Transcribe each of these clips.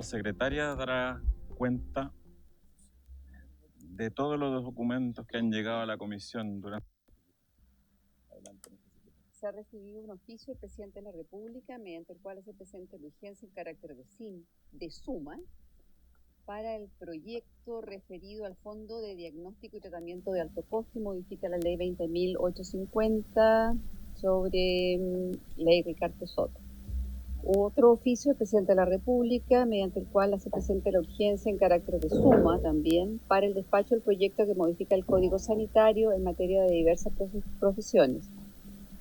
secretaria dará cuenta de todos los documentos que han llegado a la comisión durante... Se ha recibido un oficio del presidente de la República mediante el cual se presenta la urgencia en carácter de suma para el proyecto referido al Fondo de Diagnóstico y Tratamiento de Alto Costo y modifica la Ley 20.850 sobre Ley Ricardo Soto. Otro oficio del presidente de la República mediante el cual se presenta la urgencia en carácter de suma también para el despacho del proyecto que modifica el Código Sanitario en materia de diversas profesiones.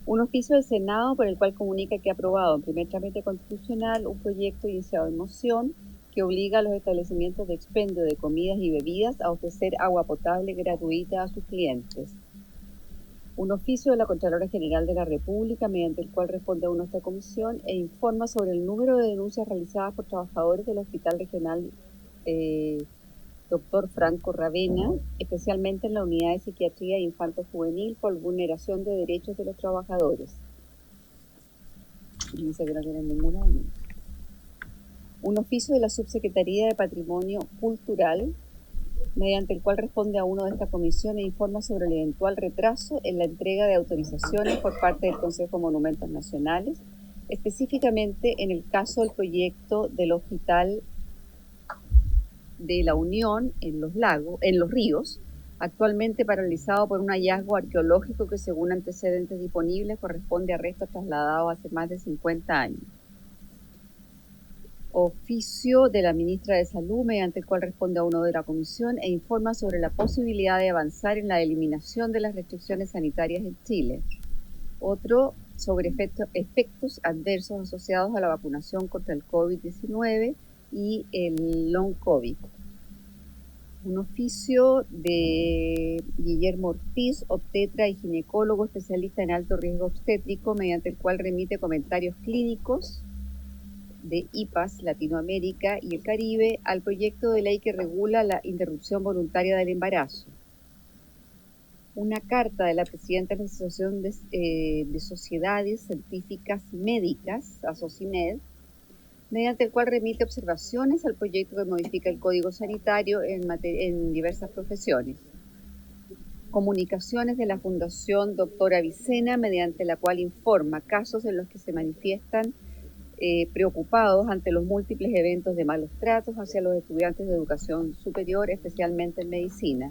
Un oficio del Senado por el cual comunica que ha aprobado en primer trámite constitucional un proyecto iniciado en moción que obliga a los establecimientos de expendio de comidas y bebidas a ofrecer agua potable gratuita a sus clientes. Un oficio de la Contralora General de la República mediante el cual responde a esta comisión e informa sobre el número de denuncias realizadas por trabajadores del Hospital Regional Dr. Franco Ravena, especialmente en la Unidad de Psiquiatría Infanto-Juvenil por vulneración de derechos de los trabajadores. Dice que no tienen ninguna denuncia. Un oficio de la Subsecretaría de Patrimonio Cultural, mediante el cual responde a de esta comisión e informa sobre el eventual retraso en la entrega de autorizaciones por parte del Consejo de Monumentos Nacionales, específicamente en el caso del proyecto del Hospital de la Unión en los ríos, actualmente paralizado por un hallazgo arqueológico que, según antecedentes disponibles, corresponde a restos trasladados hace más de 50 años. Oficio de la ministra de Salud, mediante el cual responde a de la comisión e informa sobre la posibilidad de avanzar en la eliminación de las restricciones sanitarias en Chile. Otro sobre efectos adversos asociados a la vacunación contra el COVID-19 y el long COVID. Un oficio de Guillermo Ortiz, obstetra y ginecólogo especialista en alto riesgo obstétrico, mediante el cual remite comentarios clínicos de IPAS Latinoamérica y el Caribe al proyecto de ley que regula la interrupción voluntaria del embarazo. Una carta de la presidenta de la Asociación de Sociedades Científicas Médicas, ASOCIMED, mediante el cual remite observaciones al proyecto que modifica el Código Sanitario en diversas profesiones. Comunicaciones de la Fundación Doctora Avicena, mediante la cual informa casos en los que se manifiestan preocupados ante los múltiples eventos de malos tratos hacia los estudiantes de educación superior, especialmente en medicina.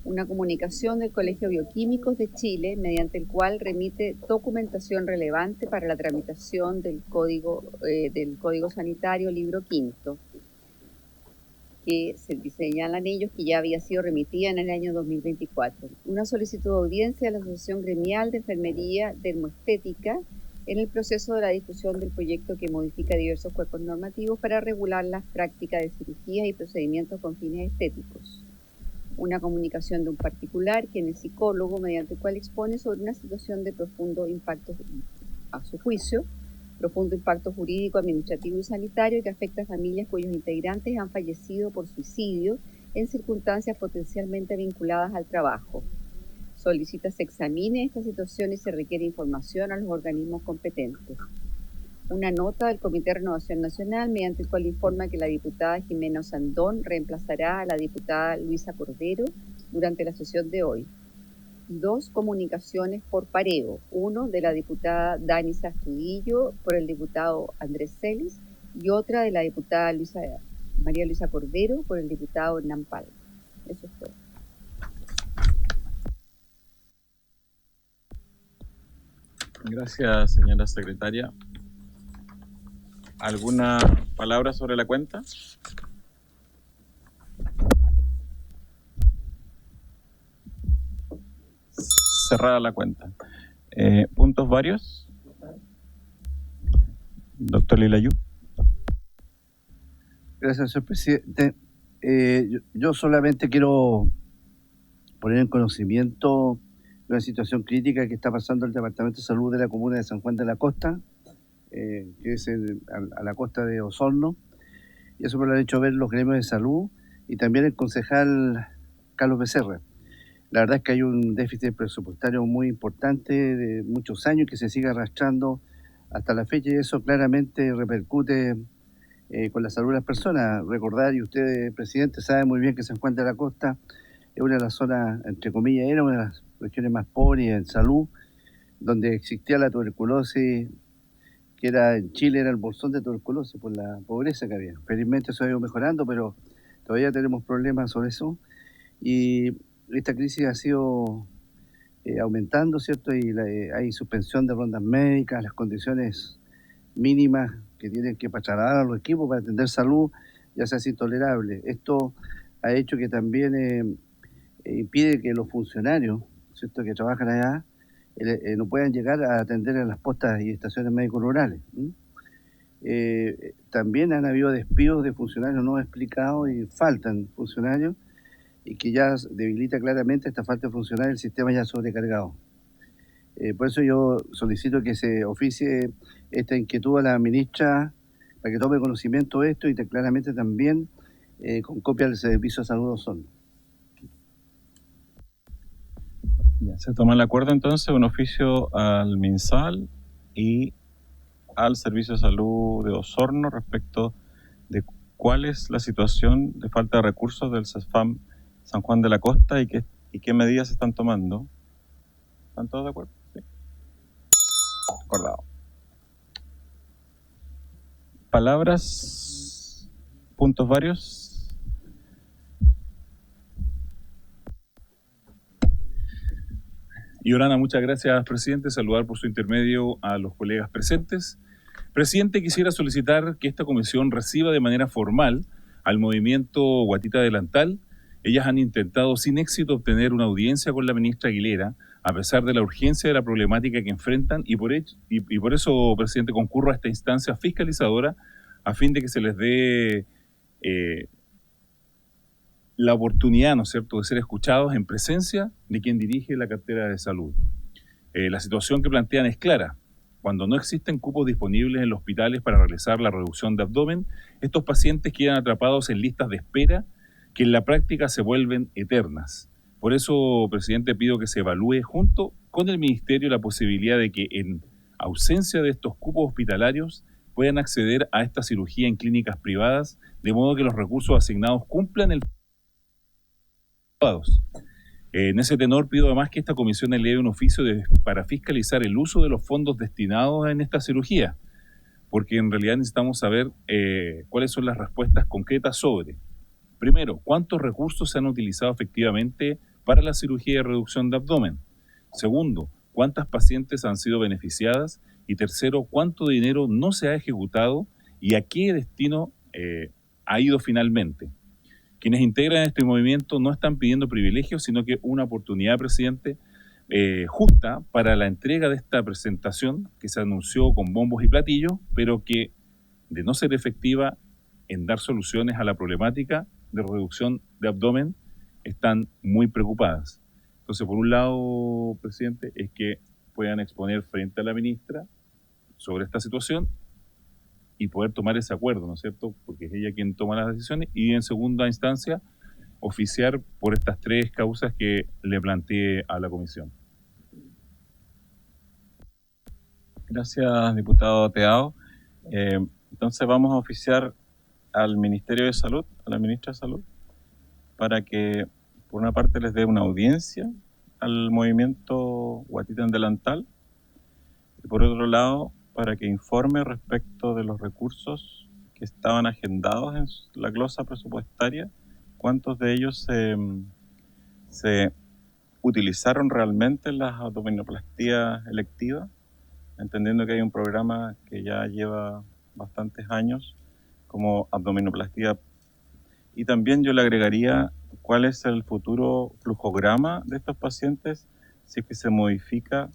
Una comunicación del Colegio Bioquímicos de Chile, mediante el cual remite documentación relevante para la tramitación del Código Sanitario, libro quinto, que se señalan ellos que ya había sido remitida en el año 2024. Una solicitud de audiencia de la Asociación Gremial de Enfermería Dermoestética en el proceso de la discusión del proyecto que modifica diversos cuerpos normativos para regular las prácticas de cirugías y procedimientos con fines estéticos. Una comunicación de un particular, quien es psicólogo, mediante el cual expone sobre una situación de profundo impacto, a su juicio, profundo impacto jurídico, administrativo y sanitario que afecta a familias cuyos integrantes han fallecido por suicidio en circunstancias potencialmente vinculadas al trabajo. Solicita se examine esta situación y se requiere información a los organismos competentes. Una nota del Comité de Renovación Nacional, mediante el cual informa que la diputada Jimena Osandón reemplazará a la diputada Luisa Cordero durante la sesión de hoy. 2 comunicaciones por pareo, uno de la diputada Dani Astudillo por el diputado Andrés Celis y otra de la diputada María Luisa Cordero por el diputado Hernán Palma. Eso es todo. Gracias, señora secretaria. ¿Alguna palabra sobre la cuenta? Cerrada la cuenta. ¿Puntos varios? Doctor Lilayú. Gracias, señor presidente. Yo solamente quiero poner en conocimiento de una situación crítica que está pasando el Departamento de Salud de la Comuna de San Juan de la Costa, que es a la costa de Osorno, y eso me lo han hecho ver los gremios de salud y también el concejal Carlos Becerra. La verdad es que hay un déficit presupuestario muy importante de muchos años que se sigue arrastrando hasta la fecha y eso claramente repercute con la salud de las personas. Recordar, y usted, presidente, sabe muy bien que San Juan de la Costa es una de las zonas, entre comillas, era una de las regiones más pobres en salud, donde existía la tuberculosis, que era en Chile era el bolsón de tuberculosis por la pobreza que había. Felizmente eso ha ido mejorando, pero todavía tenemos problemas sobre eso. Y esta crisis ha sido aumentando, ¿cierto? Y hay suspensión de rondas médicas, las condiciones mínimas que tienen que trasladar a los equipos para atender salud ya se hace intolerable. Esto ha hecho que también impide que los funcionarios, ¿cierto?, que trabajan allá no puedan llegar a atender en las postas y estaciones médicos rurales. También han habido despidos de funcionarios no explicados y faltan funcionarios, y que ya debilita claramente esta falta de funcionarios el sistema ya sobrecargado. Por eso yo solicito que se oficie esta inquietud a la ministra para que tome conocimiento de esto y claramente también con copia del Servicio de Salud de Osorno. Ya, se toma el acuerdo entonces, un oficio al MinSal y al Servicio de Salud de Osorno respecto de cuál es la situación de falta de recursos del CESFAM San Juan de la Costa y qué medidas se están tomando. ¿Están todos de acuerdo? Sí. Acordado. Palabras, puntos varios. Yorana, muchas gracias, presidente. Saludar por su intermedio a los colegas presentes. Presidente, quisiera solicitar que esta comisión reciba de manera formal al movimiento Guatita Delantal. Ellas han intentado sin éxito obtener una audiencia con la ministra Aguilera, a pesar de la urgencia de la problemática que enfrentan, y por eso, presidente, concurro a esta instancia fiscalizadora a fin de que se les dé la oportunidad, ¿no es cierto?, de ser escuchados en presencia de quien dirige la cartera de salud. La situación que plantean es clara. Cuando no existen cupos disponibles en los hospitales para realizar la reducción de abdomen, estos pacientes quedan atrapados en listas de espera que en la práctica se vuelven eternas. Por eso, presidente, pido que se evalúe junto con el Ministerio la posibilidad de que en ausencia de estos cupos hospitalarios puedan acceder a esta cirugía en clínicas privadas, de modo que los recursos asignados cumplan el... En ese tenor pido además que esta comisión eleve un oficio para fiscalizar el uso de los fondos destinados en esta cirugía, porque en realidad necesitamos saber cuáles son las respuestas concretas sobre, primero, cuántos recursos se han utilizado efectivamente para la cirugía de reducción de abdomen, segundo, cuántas pacientes han sido beneficiadas, y tercero, cuánto dinero no se ha ejecutado y a qué destino ha ido finalmente. Quienes integran este movimiento no están pidiendo privilegios, sino que una oportunidad, presidente, justa para la entrega de esta presentación que se anunció con bombos y platillos, pero que, de no ser efectiva en dar soluciones a la problemática de reducción de abdomen, están muy preocupadas. Entonces, por un lado, presidente, es que puedan exponer frente a la ministra sobre esta situación y poder tomar ese acuerdo, ¿no es cierto?, porque es ella quien toma las decisiones, y en segunda instancia oficiar por estas tres causas que le planteé a la comisión. Gracias, diputado Teao. Entonces vamos a oficiar al Ministerio de Salud, a la ministra de Salud, para que por una parte les dé una audiencia al movimiento Guatita en Delantal, y por otro lado para que informe respecto de los recursos que estaban agendados en la glosa presupuestaria, cuántos de ellos se utilizaron realmente en las abdominoplastías electivas, entendiendo que hay un programa que ya lleva bastantes años como abdominoplastía. Y también yo le agregaría cuál es el futuro flujograma de estos pacientes si es que se modifica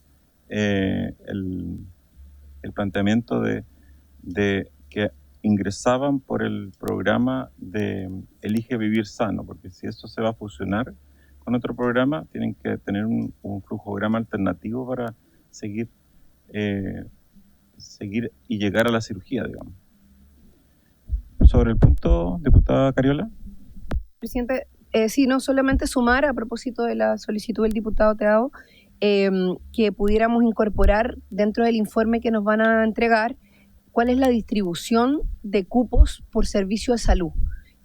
el planteamiento de que ingresaban por el programa de Elige Vivir Sano, porque si eso se va a fusionar con otro programa, tienen que tener un flujograma alternativo para seguir y llegar a la cirugía, digamos. Sobre el punto, diputada Cariola. Presidente, sí, no solamente sumar a propósito de la solicitud del diputado Teao, que pudiéramos incorporar dentro del informe que nos van a entregar cuál es la distribución de cupos por servicio de salud,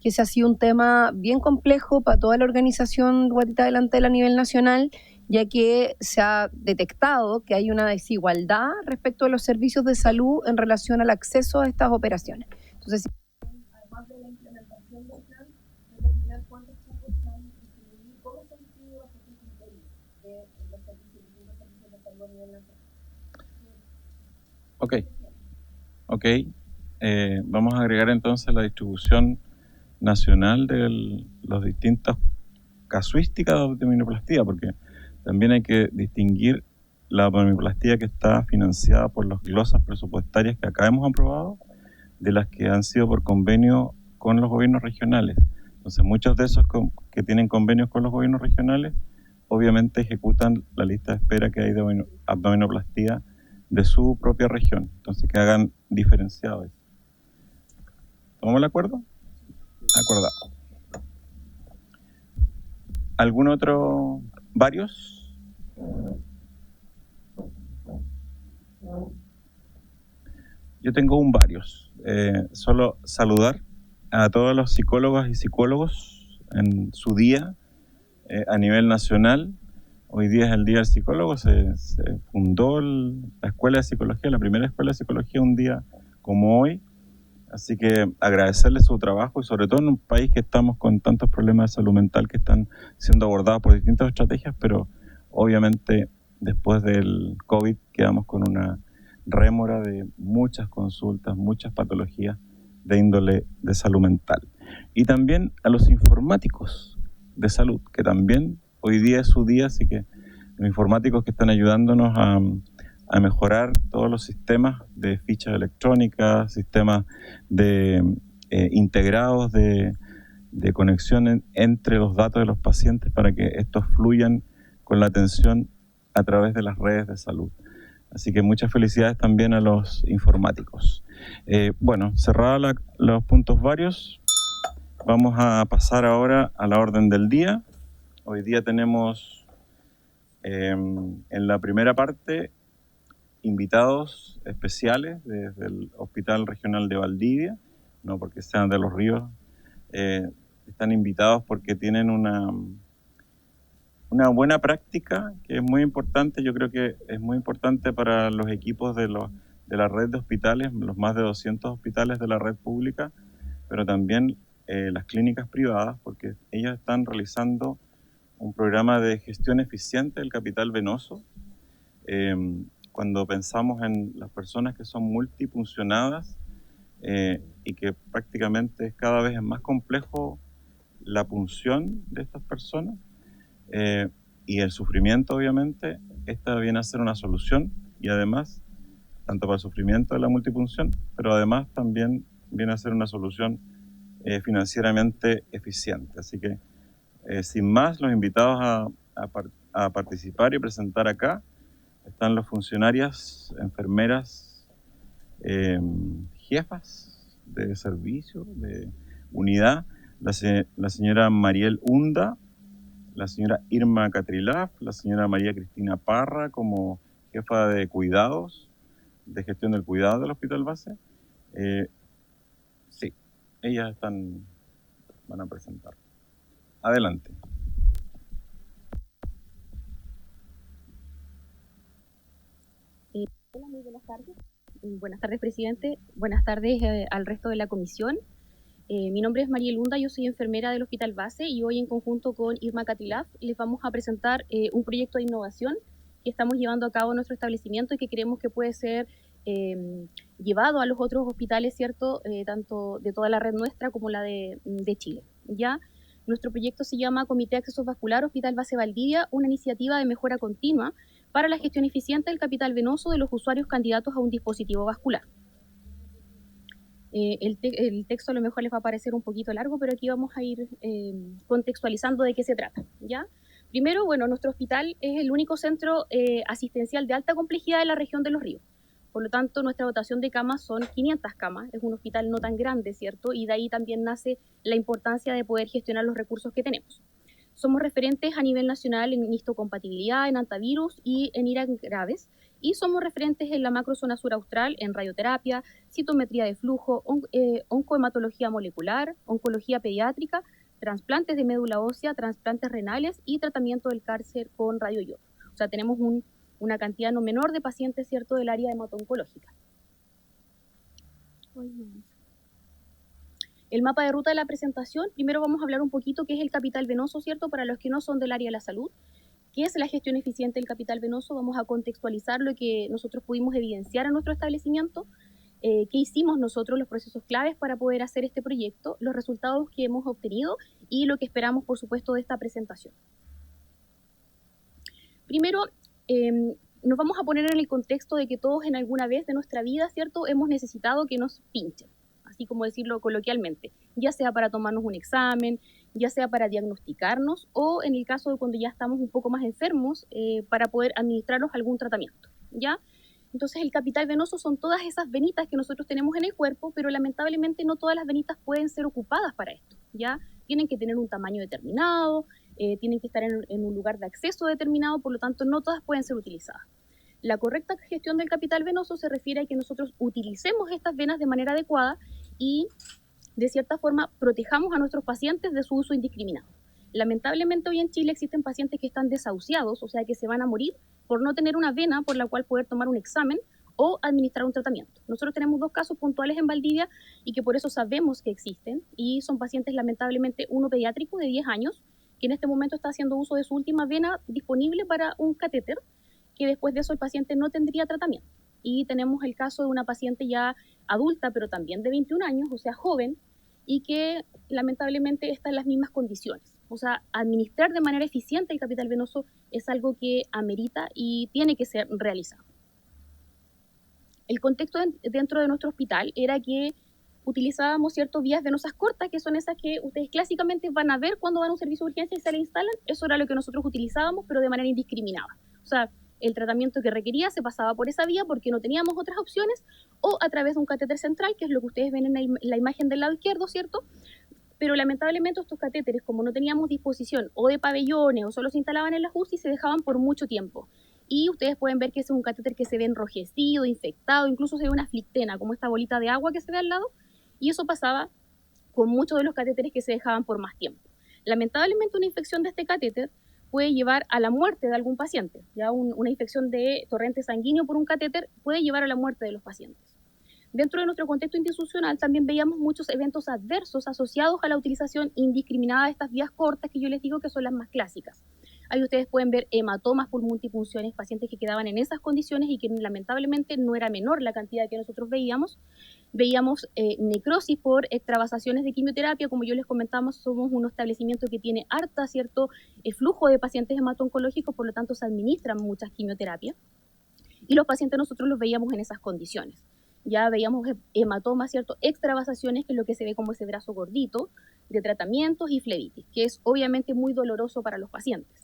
que ese ha sido un tema bien complejo para toda la organización Guatita Delantel a nivel nacional, ya que se ha detectado que hay una desigualdad respecto a los servicios de salud en relación al acceso a estas operaciones. Entonces, además de la implementación del plan, determinar cuántos cupos se han distribuido y cómo se han distribuido los criterios de los servicios de salud a nivel nacional. Ok. Vamos a agregar entonces la distribución nacional de las distintas casuísticas de abdominoplastía, porque también hay que distinguir la abdominoplastía que está financiada por las glosas presupuestarias que acá hemos aprobado de las que han sido por convenio con los gobiernos regionales. Entonces, muchos de esos que tienen convenios con los gobiernos regionales obviamente ejecutan la lista de espera que hay de abdominoplastía de su propia región. Entonces, que hagan diferenciados. ¿Tomamos el acuerdo? Acordado. ¿Algún otro? ¿Varios? Yo tengo varios. Solo saludar a todos los psicólogas y psicólogos en su día a nivel nacional. Hoy día es el Día del Psicólogo. Se fundó la Escuela de Psicología, la primera Escuela de Psicología, un día como hoy. Así que agradecerles su trabajo y sobre todo en un país que estamos con tantos problemas de salud mental que están siendo abordados por distintas estrategias, pero obviamente después del COVID quedamos con una rémora de muchas consultas, muchas patologías de índole de salud mental. Y también a los informáticos de salud, que también hoy día es su día, así que los informáticos que están ayudándonos a mejorar todos los sistemas de fichas electrónicas, sistemas de integrados de conexión entre los datos de los pacientes para que estos fluyan con la atención a través de las redes de salud. Así que muchas felicidades también a los informáticos. Bueno, cerrados los puntos varios, vamos a pasar ahora a la orden del día. Hoy día tenemos en la primera parte invitados especiales desde el Hospital Regional de Valdivia, no porque sean de Los Ríos, están invitados porque tienen una buena práctica que es muy importante. Yo creo que es muy importante para los equipos de la red de hospitales, los más de 200 hospitales de la red pública, pero también las clínicas privadas, porque ellos están realizando un programa de gestión eficiente del capital venoso. Cuando pensamos en las personas que son multipuncionadas y que prácticamente cada vez es más complejo la punción de estas personas y el sufrimiento, obviamente, esta viene a ser una solución y además, tanto para el sufrimiento de la multipunción, pero además también viene a ser una solución financieramente eficiente. Así que, sin más, los invitados a participar y presentar acá están los funcionarias, enfermeras, jefas de servicio, de unidad, la señora Mariel Hunda, la señora Irma Catrilaf, la señora María Cristina Parra como jefa de cuidados, de gestión del cuidado del Hospital Base. Sí, ellas van a presentar. Adelante. Hola, muy buenas tardes. Buenas tardes, presidente. Buenas tardes al resto de la comisión. Mi nombre es Mariel Hunda, yo soy enfermera del Hospital Base y hoy en conjunto con Irma Catrilaf les vamos a presentar un proyecto de innovación que estamos llevando a cabo en nuestro establecimiento y que creemos que puede ser llevado a los otros hospitales, ¿cierto? Tanto de toda la red nuestra como la de Chile. ¿Ya? Nuestro proyecto se llama Comité de Acceso Vascular Hospital Base Valdivia, una iniciativa de mejora continua para la gestión eficiente del capital venoso de los usuarios candidatos a un dispositivo vascular. El texto a lo mejor les va a parecer un poquito largo, pero aquí vamos a ir contextualizando de qué se trata, ¿ya? Primero, bueno, nuestro hospital es el único centro asistencial de alta complejidad de la región de Los Ríos. Por lo tanto, nuestra dotación de camas son 500 camas. Es un hospital no tan grande, ¿cierto? Y de ahí también nace la importancia de poder gestionar los recursos que tenemos. Somos referentes a nivel nacional en histocompatibilidad, en antivirus y en IRA graves. y somos referentes en la macrozona sur austral en radioterapia, citometría de flujo, oncohematología molecular, oncología pediátrica, trasplantes de médula ósea, trasplantes renales y tratamiento del cáncer con radioiodo. O sea, tenemos una cantidad no menor de pacientes, ¿cierto?, del área hemato-oncológica. El mapa de ruta de la presentación, primero vamos a hablar un poquito qué es el capital venoso, ¿cierto?, para los que no son del área de la salud. ¿Qué es la gestión eficiente del capital venoso? Vamos a contextualizar lo que nosotros pudimos evidenciar en nuestro establecimiento, qué hicimos nosotros, los procesos claves para poder hacer este proyecto, los resultados que hemos obtenido y lo que esperamos, por supuesto, de esta presentación. Primero, nos vamos a poner en el contexto de que todos en alguna vez de nuestra vida, ¿cierto?, hemos necesitado que nos pinchen, así como decirlo coloquialmente, ya sea para tomarnos un examen, ya sea para diagnosticarnos o en el caso de cuando ya estamos un poco más enfermos, para poder administrarnos algún tratamiento, ¿ya? Entonces el capital venoso son todas esas venitas que nosotros tenemos en el cuerpo, pero lamentablemente no todas las venitas pueden ser ocupadas para esto, ¿ya? Tienen que tener un tamaño determinado, tienen que estar en un lugar de acceso determinado, por lo tanto no todas pueden ser utilizadas. La correcta gestión del capital venoso se refiere a que nosotros utilicemos estas venas de manera adecuada y de cierta forma protejamos a nuestros pacientes de su uso indiscriminado. Lamentablemente hoy en Chile existen pacientes que están desahuciados, o sea que se van a morir por no tener una vena por la cual poder tomar un examen o administrar un tratamiento. Nosotros tenemos 2 casos puntuales en Valdivia y que por eso sabemos que existen y son pacientes lamentablemente, uno pediátrico de 10 años que en este momento está haciendo uso de su última vena disponible para un catéter, que después de eso el paciente no tendría tratamiento. Y tenemos el caso de una paciente ya adulta, pero también de 21 años, o sea, joven, y que lamentablemente está en las mismas condiciones. O sea, administrar de manera eficiente el capital venoso es algo que amerita y tiene que ser realizado. El contexto dentro de nuestro hospital era que utilizábamos ciertas vías venosas cortas, que son esas que ustedes clásicamente van a ver cuando van a un servicio de urgencia y se le instalan. Eso era lo que nosotros utilizábamos, pero de manera indiscriminada. O sea, el tratamiento que requería se pasaba por esa vía porque no teníamos otras opciones, o a través de un catéter central, que es lo que ustedes ven en la imagen del lado izquierdo, ¿cierto? Pero lamentablemente estos catéteres, como no teníamos disposición o de pabellones o solo se instalaban en las UCI, se dejaban por mucho tiempo. Y ustedes pueden ver que ese es un catéter que se ve enrojecido, infectado, incluso se ve una flictena, como esta bolita de agua que se ve al lado, y eso pasaba con muchos de los catéteres que se dejaban por más tiempo. Lamentablemente una infección de este catéter puede llevar a la muerte de algún paciente. Ya una infección de torrente sanguíneo por un catéter puede llevar a la muerte de los pacientes. Dentro de nuestro contexto institucional también veíamos muchos eventos adversos asociados a la utilización indiscriminada de estas vías cortas que yo les digo que son las más clásicas. Ahí ustedes pueden ver hematomas por multipunciones, pacientes que quedaban en esas condiciones y que lamentablemente no era menor la cantidad que nosotros veíamos. Veíamos necrosis por extravasaciones de quimioterapia. Como yo les comentamos, somos un establecimiento que tiene harta cierto flujo de pacientes hemato-oncológicos, por lo tanto se administran muchas quimioterapias. Y los pacientes nosotros los veíamos en esas condiciones. Ya veíamos hematomas, ¿cierto? Extravasaciones, que es lo que se ve como ese brazo gordito, de tratamientos y flebitis, que es obviamente muy doloroso para los pacientes.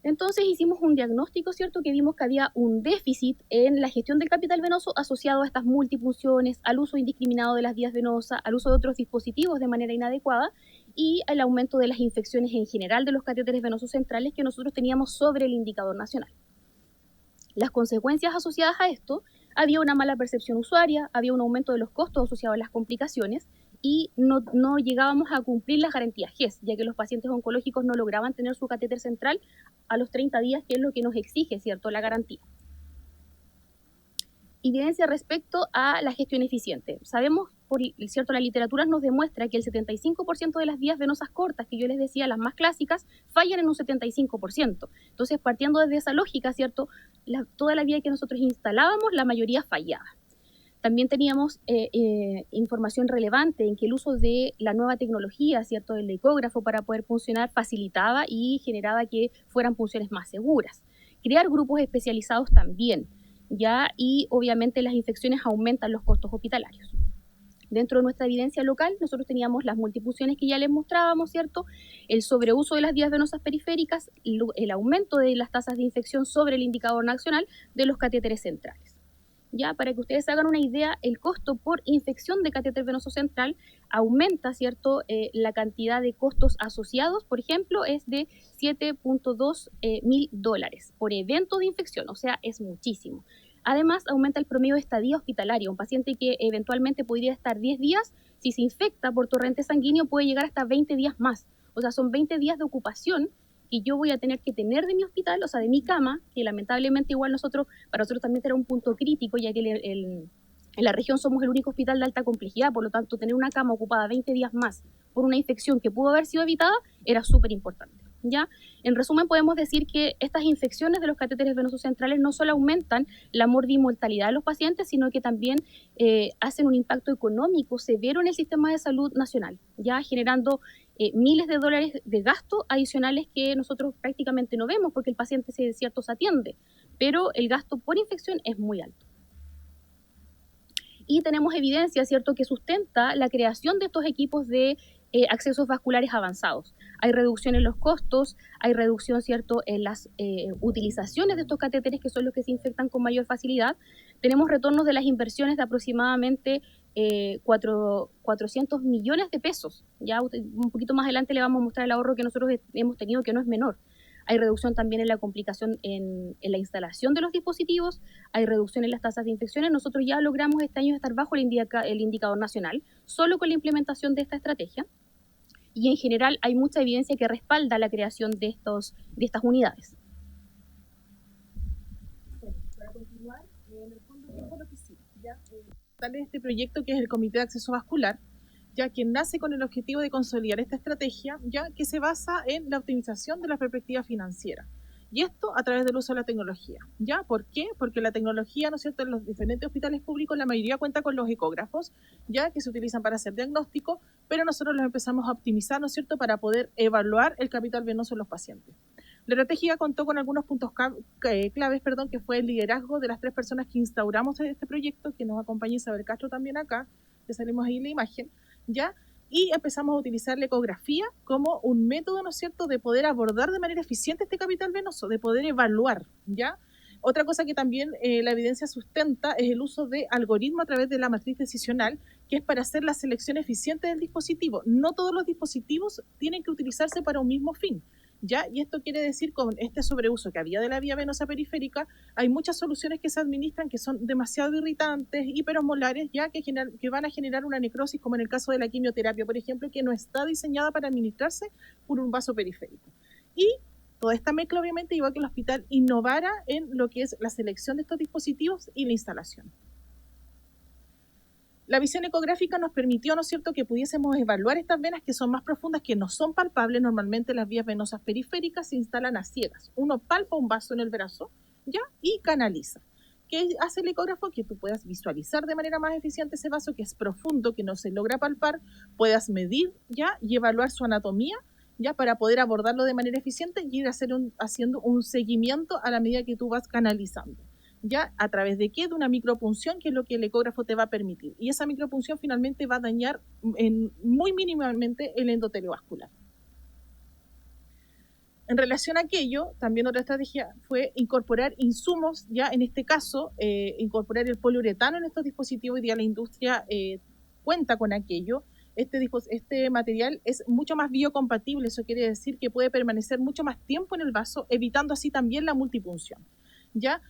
Entonces hicimos un diagnóstico, ¿cierto? Que vimos que había un déficit en la gestión del capital venoso asociado a estas multipunciones, al uso indiscriminado de las vías venosas, al uso de otros dispositivos de manera inadecuada y al aumento de las infecciones en general de los catéteres venosos centrales que nosotros teníamos sobre el indicador nacional. Las consecuencias asociadas a esto: había una mala percepción usuaria, había un aumento de los costos asociados a las complicaciones y no llegábamos a cumplir las garantías GES, ya que los pacientes oncológicos no lograban tener su catéter central a los 30 días, que es lo que nos exige, ¿cierto?, la garantía. Evidencia respecto a la gestión eficiente. Sabemos, ¿cierto?, la literatura nos demuestra que el 75% de las vías venosas cortas, que yo les decía, las más clásicas, fallan en un 75%. Entonces, partiendo desde esa lógica, ¿cierto?, toda la vía que nosotros instalábamos, la mayoría fallaba. También teníamos información relevante en que el uso de la nueva tecnología, ¿cierto?, del ecógrafo para poder funcionar facilitaba y generaba que fueran funciones más seguras. Crear grupos especializados también, ¿ya? Y obviamente las infecciones aumentan los costos hospitalarios. Dentro de nuestra evidencia local, nosotros teníamos las multipunciones que ya les mostrábamos, ¿cierto? El sobreuso de las vías venosas periféricas, el aumento de las tasas de infección sobre el indicador nacional de los catéteres centrales. Ya, para que ustedes hagan una idea, el costo por infección de catéter venoso central aumenta, ¿cierto? La cantidad de costos asociados, por ejemplo, es de $7.2 mil por evento de infección, o sea, es muchísimo. Además, aumenta el promedio de estadía hospitalaria. Un paciente que eventualmente podría estar 10 días, si se infecta por torrente sanguíneo, puede llegar hasta 20 días más. O sea, son 20 días de ocupación que yo voy a tener que tener de mi hospital, o sea, de mi cama, que lamentablemente igual para nosotros también era un punto crítico, ya que en la región somos el único hospital de alta complejidad, por lo tanto, tener una cama ocupada 20 días más por una infección que pudo haber sido evitada era súper importante. ¿Ya? En resumen, podemos decir que estas infecciones de los catéteres venosos centrales no solo aumentan la morbimortalidad de los pacientes, sino que también hacen un impacto económico severo en el sistema de salud nacional, ya generando miles de dólares de gastos adicionales que nosotros prácticamente no vemos porque el paciente se atiende, pero el gasto por infección es muy alto. Y tenemos evidencia, ¿cierto?, que sustenta la creación de estos equipos de accesos vasculares avanzados. Hay reducción en los costos, hay reducción, ¿cierto?, en las utilizaciones de estos catéteres, que son los que se infectan con mayor facilidad. Tenemos retornos de las inversiones de aproximadamente 400 millones de pesos. Ya un poquito más adelante le vamos a mostrar el ahorro que nosotros hemos tenido, que no es menor. Hay reducción también en la complicación en la instalación de los dispositivos, hay reducción en las tasas de infecciones. Nosotros ya logramos este año estar bajo el indicador nacional, solo con la implementación de esta estrategia. Y en general hay mucha evidencia que respalda la creación de estas unidades. Bueno, para continuar, en el fondo, ¿qué fue lo que hicimos? Tal este proyecto que es el Comité de Acceso Vascular, ya que nace con el objetivo de consolidar esta estrategia, ya que se basa en la optimización de la perspectiva financiera. Y esto a través del uso de la tecnología. ¿Ya? ¿Por qué? Porque la tecnología, ¿no es cierto?, en los diferentes hospitales públicos, la mayoría cuenta con los ecógrafos, ya que se utilizan para hacer diagnóstico, pero nosotros los empezamos a optimizar, ¿no es cierto?, para poder evaluar el capital venoso en los pacientes. La estrategia contó con algunos puntos claves, que fue el liderazgo de las 3 personas que instauramos este proyecto, que nos acompaña Isabel Castro también acá, que salimos ahí en la imagen, ¿ya? Y empezamos a utilizar la ecografía como un método, ¿no es cierto?, de poder abordar de manera eficiente este capital venoso, de poder evaluar, ¿ya? Otra cosa que también la evidencia sustenta es el uso de algoritmo a través de la matriz decisional, que es para hacer la selección eficiente del dispositivo. No todos los dispositivos tienen que utilizarse para un mismo fin, ¿ya? Y esto quiere decir, con este sobreuso que había de la vía venosa periférica, hay muchas soluciones que se administran que son demasiado irritantes, hiperosmolares, ya que van a generar una necrosis, como en el caso de la quimioterapia, por ejemplo, que no está diseñada para administrarse por un vaso periférico. Y toda esta mezcla obviamente llevó a que el hospital innovara en lo que es la selección de estos dispositivos y la instalación. La visión ecográfica nos permitió, ¿no es cierto?, que pudiésemos evaluar estas venas que son más profundas, que no son palpables. Normalmente las vías venosas periféricas se instalan a ciegas. Uno palpa un vaso en el brazo, ¿ya?, y canaliza. ¿Qué hace el ecógrafo? Que tú puedas visualizar de manera más eficiente ese vaso que es profundo, que no se logra palpar, puedas medir, ¿ya?, y evaluar su anatomía, ¿ya?, para poder abordarlo de manera eficiente y ir haciendo un seguimiento a la medida que tú vas canalizando. ¿Ya? ¿A través de qué? De una micropunción, que es lo que el ecógrafo te va a permitir. Y esa micropunción finalmente va a dañar muy mínimamente el endotelio vascular. En relación a aquello, también otra estrategia fue incorporar insumos, ya en este caso, incorporar el poliuretano en estos dispositivos. Hoy día la industria cuenta con aquello. Este material es mucho más biocompatible, eso quiere decir que puede permanecer mucho más tiempo en el vaso, evitando así también la multipunción. ¿Ya?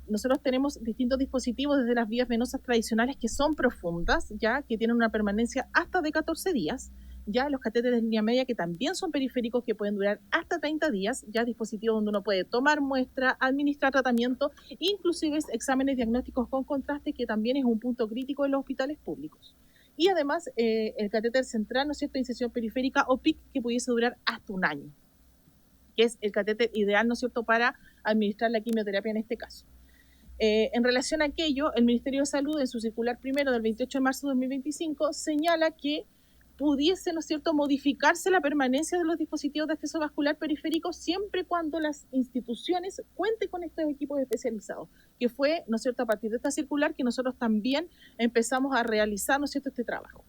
Nosotros tenemos distintos dispositivos desde las vías venosas tradicionales que son profundas, ya, que tienen una permanencia hasta de 14 días, ya, los catéteres de línea media, que también son periféricos, que pueden durar hasta 30 días, ya, dispositivos donde uno puede tomar muestra, administrar tratamiento, inclusive exámenes diagnósticos con contraste, que también es un punto crítico en los hospitales públicos. Y además el catéter central, ¿no es cierto?, de incisión periférica o PIC, que pudiese durar hasta 1 año, que es el catéter ideal, ¿no es cierto?, para administrar la quimioterapia en este caso. En relación a aquello, el Ministerio de Salud, en su circular primero del 28 de marzo de 2025, señala que pudiese, ¿no es cierto?, modificarse la permanencia de los dispositivos de acceso vascular periférico siempre cuando las instituciones cuenten con estos equipos especializados, que fue, ¿no es cierto?, a partir de esta circular que nosotros también empezamos a realizar, ¿no es cierto?, este trabajo.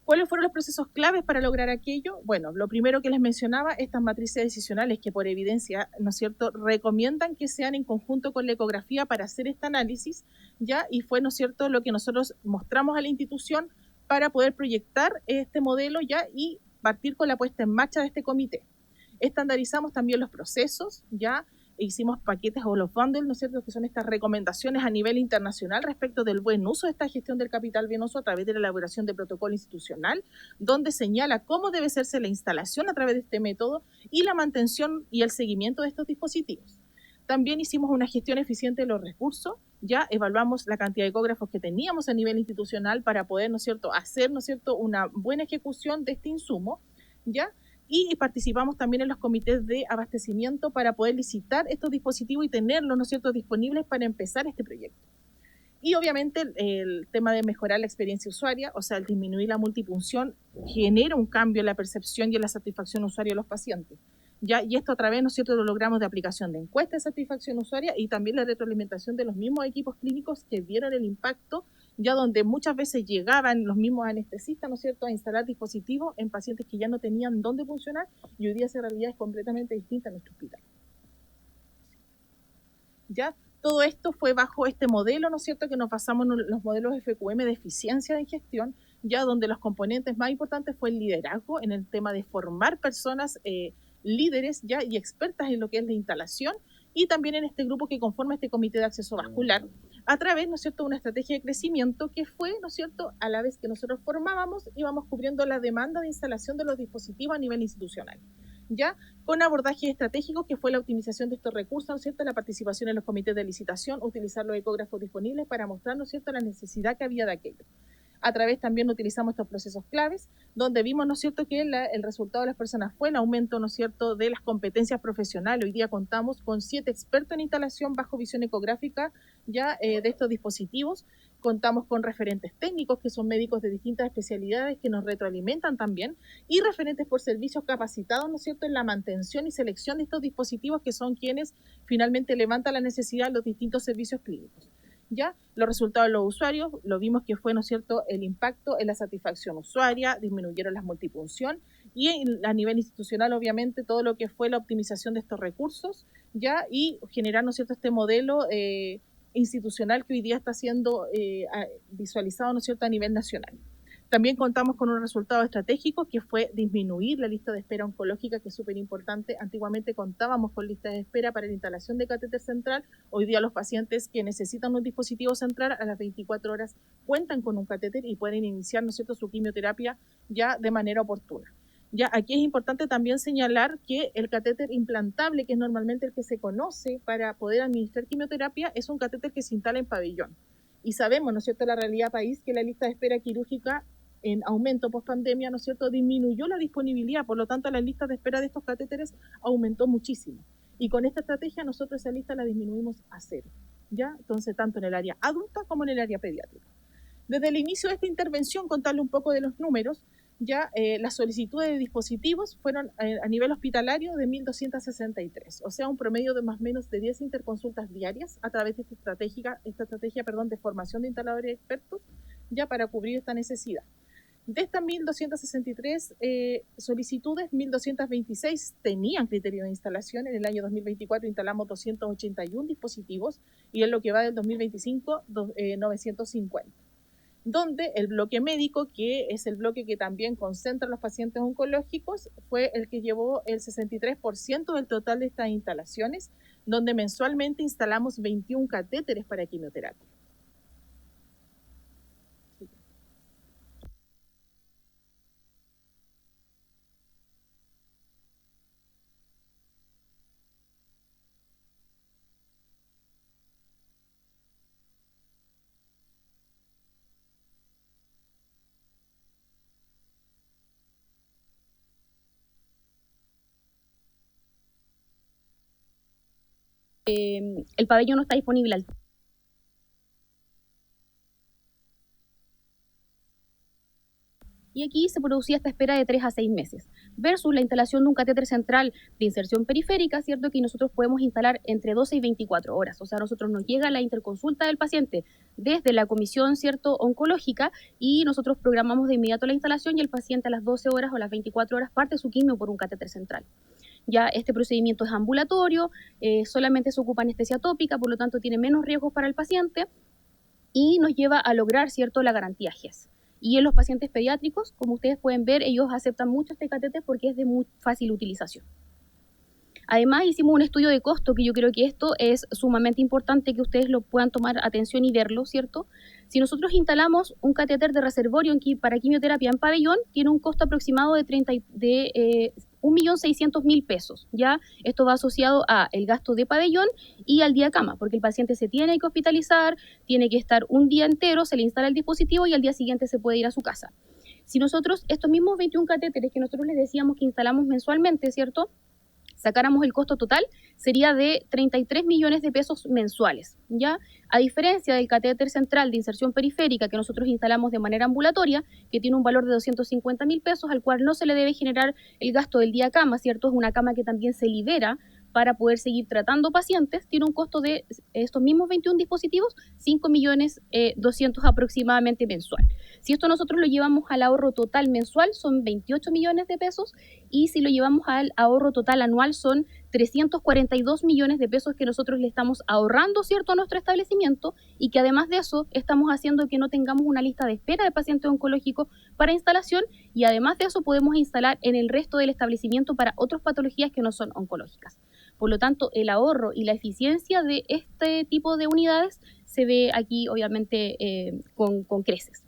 ¿Cuáles fueron los procesos claves para lograr aquello? Bueno, lo primero que les mencionaba, estas matrices decisionales que por evidencia, ¿no es cierto?, recomiendan que sean en conjunto con la ecografía para hacer este análisis, ¿ya? Y fue, ¿no es cierto?, lo que nosotros mostramos a la institución para poder proyectar este modelo ya y partir con la puesta en marcha de este comité. Estandarizamos también los procesos, ya hicimos paquetes o los bundles, ¿no es cierto?, que son estas recomendaciones a nivel internacional respecto del buen uso de esta gestión del capital venoso a través de la elaboración de protocolo institucional, donde señala cómo debe hacerse la instalación a través de este método y la mantención y el seguimiento de estos dispositivos. También hicimos una gestión eficiente de los recursos, ya evaluamos la cantidad de ecógrafos que teníamos a nivel institucional para poder, ¿no es cierto?, hacer, ¿no es cierto?, una buena ejecución de este insumo, ya. Y participamos también en los comités de abastecimiento para poder licitar estos dispositivos y tenerlos, ¿no es cierto?, disponibles para empezar este proyecto. Y obviamente el tema de mejorar la experiencia usuaria, o sea, el disminuir la multipunción, genera un cambio en la percepción y en la satisfacción usuaria de los pacientes. ¿Ya? Y esto a través, ¿no es cierto?, lo logramos de aplicación de encuestas de satisfacción usuaria y también la retroalimentación de los mismos equipos clínicos que vieron el impacto, ya donde muchas veces llegaban los mismos anestesistas, ¿no es cierto?, a instalar dispositivos en pacientes que ya no tenían dónde funcionar, y hoy día esa realidad es completamente distinta en nuestro hospital. ¿Ya? Todo esto fue bajo este modelo, ¿no es cierto?, que nos basamos en los modelos FQM de eficiencia de gestión, ya donde los componentes más importantes fue el liderazgo en el tema de formar personas líderes ya y expertas en lo que es la instalación, y también en este grupo que conforma este comité de acceso vascular, a través, ¿no es cierto?, de una estrategia de crecimiento que fue, ¿no es cierto?, a la vez que nosotros formábamos, íbamos cubriendo la demanda de instalación de los dispositivos a nivel institucional, ya con abordajes estratégicos que fue la optimización de estos recursos, ¿no es cierto?, la participación en los comités de licitación, utilizar los ecógrafos disponibles para mostrar, ¿no es cierto?, la necesidad que había de aquello. A través también utilizamos estos procesos claves, donde vimos, ¿no es cierto?, que el resultado de las personas fue el aumento, ¿no es cierto?, de las competencias profesionales. Hoy día contamos con 7 expertos en instalación bajo visión ecográfica ya de estos dispositivos. Contamos con referentes técnicos, que son médicos de distintas especialidades que nos retroalimentan también, y referentes por servicios capacitados, ¿no es cierto?, en la mantención y selección de estos dispositivos, que son quienes finalmente levantan la necesidad de los distintos servicios clínicos. Ya los resultados de los usuarios, lo vimos que fue, ¿no es cierto?, el impacto en la satisfacción usuaria, disminuyeron las multipunción, y a nivel institucional, obviamente, todo lo que fue la optimización de estos recursos, ya, y generar, ¿no es cierto?, este modelo institucional que hoy día está siendo visualizado, ¿no es cierto?, a nivel nacional. También contamos con un resultado estratégico que fue disminuir la lista de espera oncológica, que es súper importante. Antiguamente contábamos con listas de espera para la instalación de catéter central. Hoy día los pacientes que necesitan un dispositivo central a las 24 horas cuentan con un catéter y pueden iniciar, ¿no es cierto?, su quimioterapia ya de manera oportuna. Ya aquí es importante también señalar que el catéter implantable, que es normalmente el que se conoce para poder administrar quimioterapia, es un catéter que se instala en pabellón. Y sabemos, ¿no es cierto?, la realidad país, que la lista de espera quirúrgica en aumento post pandemia, ¿no es cierto?, disminuyó la disponibilidad, por lo tanto las listas de espera de estos catéteres aumentó muchísimo. Y con esta estrategia nosotros esa lista la disminuimos a 0, ¿ya? Entonces, tanto en el área adulta como en el área pediátrica. Desde el inicio de esta intervención, contarle un poco de los números, ya las solicitudes de dispositivos fueron a nivel hospitalario de 1.263, o sea, un promedio de más o menos de 10 interconsultas diarias a través de esta estrategia de formación de instaladores expertos, ya para cubrir esta necesidad. De estas 1.263 solicitudes, 1.226 tenían criterio de instalación. En el año 2024 instalamos 281 dispositivos y en lo que va del 2025, 950. Donde el bloque médico, que es el bloque que también concentra a los pacientes oncológicos, fue el que llevó el 63% del total de estas instalaciones, donde mensualmente instalamos 21 catéteres para quimioterapia. El pabellón no está disponible al y aquí se producía esta espera de 3 a 6 meses, versus la instalación de un catéter central de inserción periférica, ¿cierto? Que nosotros podemos instalar entre 12 y 24 horas, o sea, a nosotros nos llega la interconsulta del paciente desde la comisión, ¿cierto?, oncológica, y nosotros programamos de inmediato la instalación y el paciente a las 12 horas o a las 24 horas parte su quimio por un catéter central. Ya este procedimiento es ambulatorio, solamente se ocupa anestesia tópica, por lo tanto tiene menos riesgos para el paciente y nos lleva a lograr, ¿cierto?, la garantía GES. Y en los pacientes pediátricos, como ustedes pueden ver, ellos aceptan mucho este catéter porque es de muy fácil utilización. Además, hicimos un estudio de costo, que yo creo que esto es sumamente importante que ustedes lo puedan tomar atención y verlo, ¿cierto? Si nosotros instalamos un catéter de reservorio para quimioterapia en pabellón, tiene un costo aproximado de 1.600.000 pesos, ¿ya? Esto va asociado a el gasto de pabellón y al día cama, porque el paciente se tiene que hospitalizar, tiene que estar un día entero, se le instala el dispositivo y al día siguiente se puede ir a su casa. Si nosotros, estos mismos 21 catéteres que nosotros les decíamos que instalamos mensualmente, ¿cierto?, sacáramos el costo total, sería de 33 millones de pesos mensuales, ¿ya? A diferencia del catéter central de inserción periférica que nosotros instalamos de manera ambulatoria, que tiene un valor de 250.000 pesos, al cual no se le debe generar el gasto del día cama, ¿cierto? Es una cama que también se libera para poder seguir tratando pacientes, tiene un costo de estos mismos 21 dispositivos, 5.200.000 aproximadamente mensual. Si esto nosotros lo llevamos al ahorro total mensual, son 28 millones de pesos, y si lo llevamos al ahorro total anual, son 342 millones de pesos que nosotros le estamos ahorrando, ¿cierto?, a nuestro establecimiento, y que además de eso estamos haciendo que no tengamos una lista de espera de pacientes oncológicos para instalación, y además de eso podemos instalar en el resto del establecimiento para otras patologías que no son oncológicas. Por lo tanto, el ahorro y la eficiencia de este tipo de unidades se ve aquí, obviamente, con creces.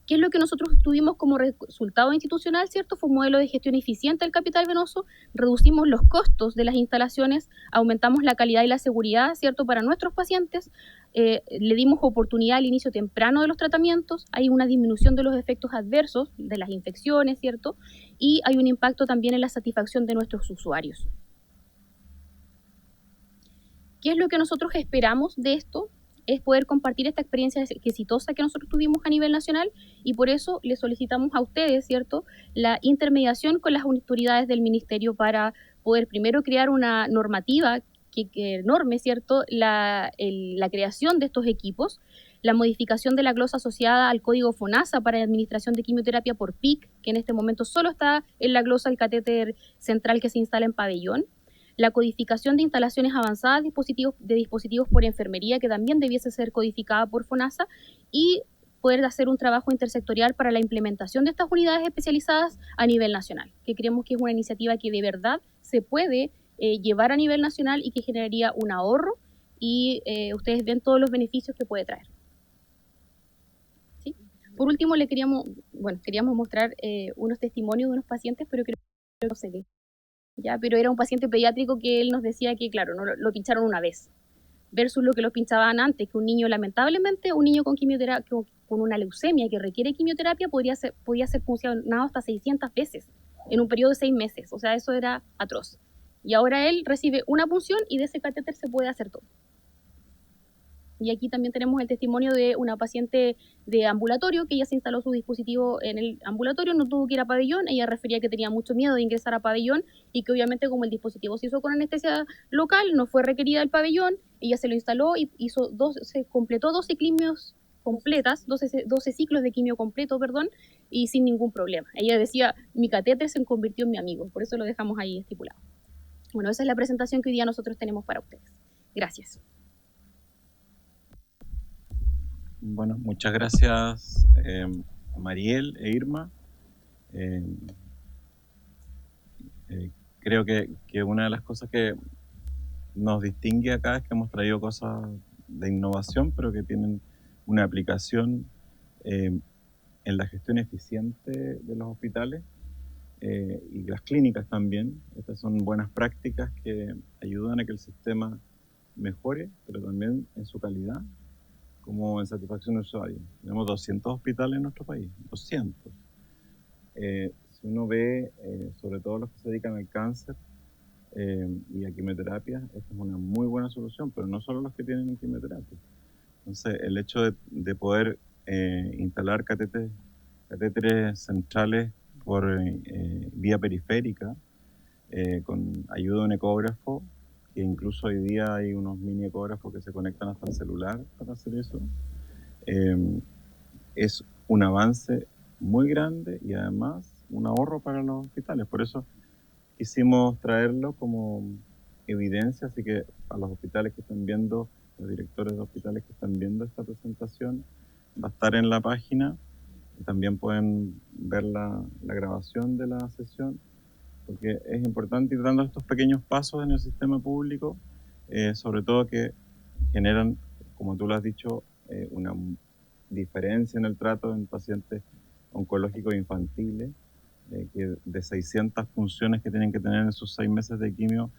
¿Qué es lo que nosotros tuvimos como resultado institucional, ¿cierto? Fue un modelo de gestión eficiente del capital venoso, reducimos los costos de las instalaciones, aumentamos la calidad y la seguridad, ¿cierto?, para nuestros pacientes, le dimos oportunidad al inicio temprano de los tratamientos, hay una disminución de los efectos adversos, de las infecciones, ¿cierto?, y hay un impacto también en la satisfacción de nuestros usuarios. ¿Qué es lo que nosotros esperamos de esto? Es poder compartir esta experiencia exitosa que nosotros tuvimos a nivel nacional, y por eso les solicitamos a ustedes, ¿cierto?, la intermediación con las autoridades del ministerio para poder primero crear una normativa que norme, ¿cierto?, la creación de estos equipos, la modificación de la glosa asociada al código FONASA para la administración de quimioterapia por PIC, que en este momento solo está en la glosa del catéter central que se instala en pabellón, la codificación de instalaciones avanzadas de dispositivos por enfermería, que también debiese ser codificada por FONASA, y poder hacer un trabajo intersectorial para la implementación de estas unidades especializadas a nivel nacional, que creemos que es una iniciativa que de verdad se puede llevar a nivel nacional y que generaría un ahorro, y ustedes ven todos los beneficios que puede traer. ¿Sí? Por último, queríamos mostrar unos testimonios de unos pacientes, pero creo que no se ve. Ya, pero era un paciente pediátrico que él nos decía que, claro, no lo pincharon una vez, versus lo que lo pinchaban antes, que un niño, lamentablemente, un niño con quimioterapia, con una leucemia que requiere quimioterapia, podía ser funcionado hasta 600 veces en un periodo de 6 meses. O sea, eso era atroz. Y ahora él recibe una punción y de ese catéter se puede hacer todo. Y aquí también tenemos el testimonio de una paciente de ambulatorio, que ella se instaló su dispositivo en el ambulatorio, no tuvo que ir a pabellón, ella refería que tenía mucho miedo de ingresar a pabellón, y que obviamente como el dispositivo se hizo con anestesia local, no fue requerida el pabellón, ella se lo instaló y se completó 12 quimios completas, 12 ciclos de quimio completo, y sin ningún problema. Ella decía, mi catéter se convirtió en mi amigo, por eso lo dejamos ahí estipulado. Bueno, esa es la presentación que hoy día nosotros tenemos para ustedes. Gracias. Bueno, muchas gracias Mariel e Irma. Creo que una de las cosas que nos distingue acá es que hemos traído cosas de innovación, pero que tienen una aplicación en la gestión eficiente de los hospitales y las clínicas también. Estas son buenas prácticas que ayudan a que el sistema mejore, pero también en su calidad, como en satisfacción de usuario. Tenemos 200 hospitales en nuestro país, 200. Si uno ve, sobre todo los que se dedican al cáncer y a quimioterapia, esta es una muy buena solución, pero no solo los que tienen quimioterapia. Entonces, el hecho de poder instalar catéteres catéteres centrales por vía periférica, con ayuda de un ecógrafo, que incluso hoy día hay unos mini ecógrafos que se conectan hasta el celular para hacer eso. Es un avance muy grande y además un ahorro para los hospitales. Por eso quisimos traerlo como evidencia, así que a los hospitales que están viendo, los directores de hospitales que están viendo esta presentación, va a estar en la página. También pueden ver la grabación de la sesión, porque es importante ir dando estos pequeños pasos en el sistema público, sobre todo que generan, como tú lo has dicho, una diferencia en el trato en pacientes oncológicos infantiles, que de 600 funciones que tienen que tener en sus 6 meses de quimio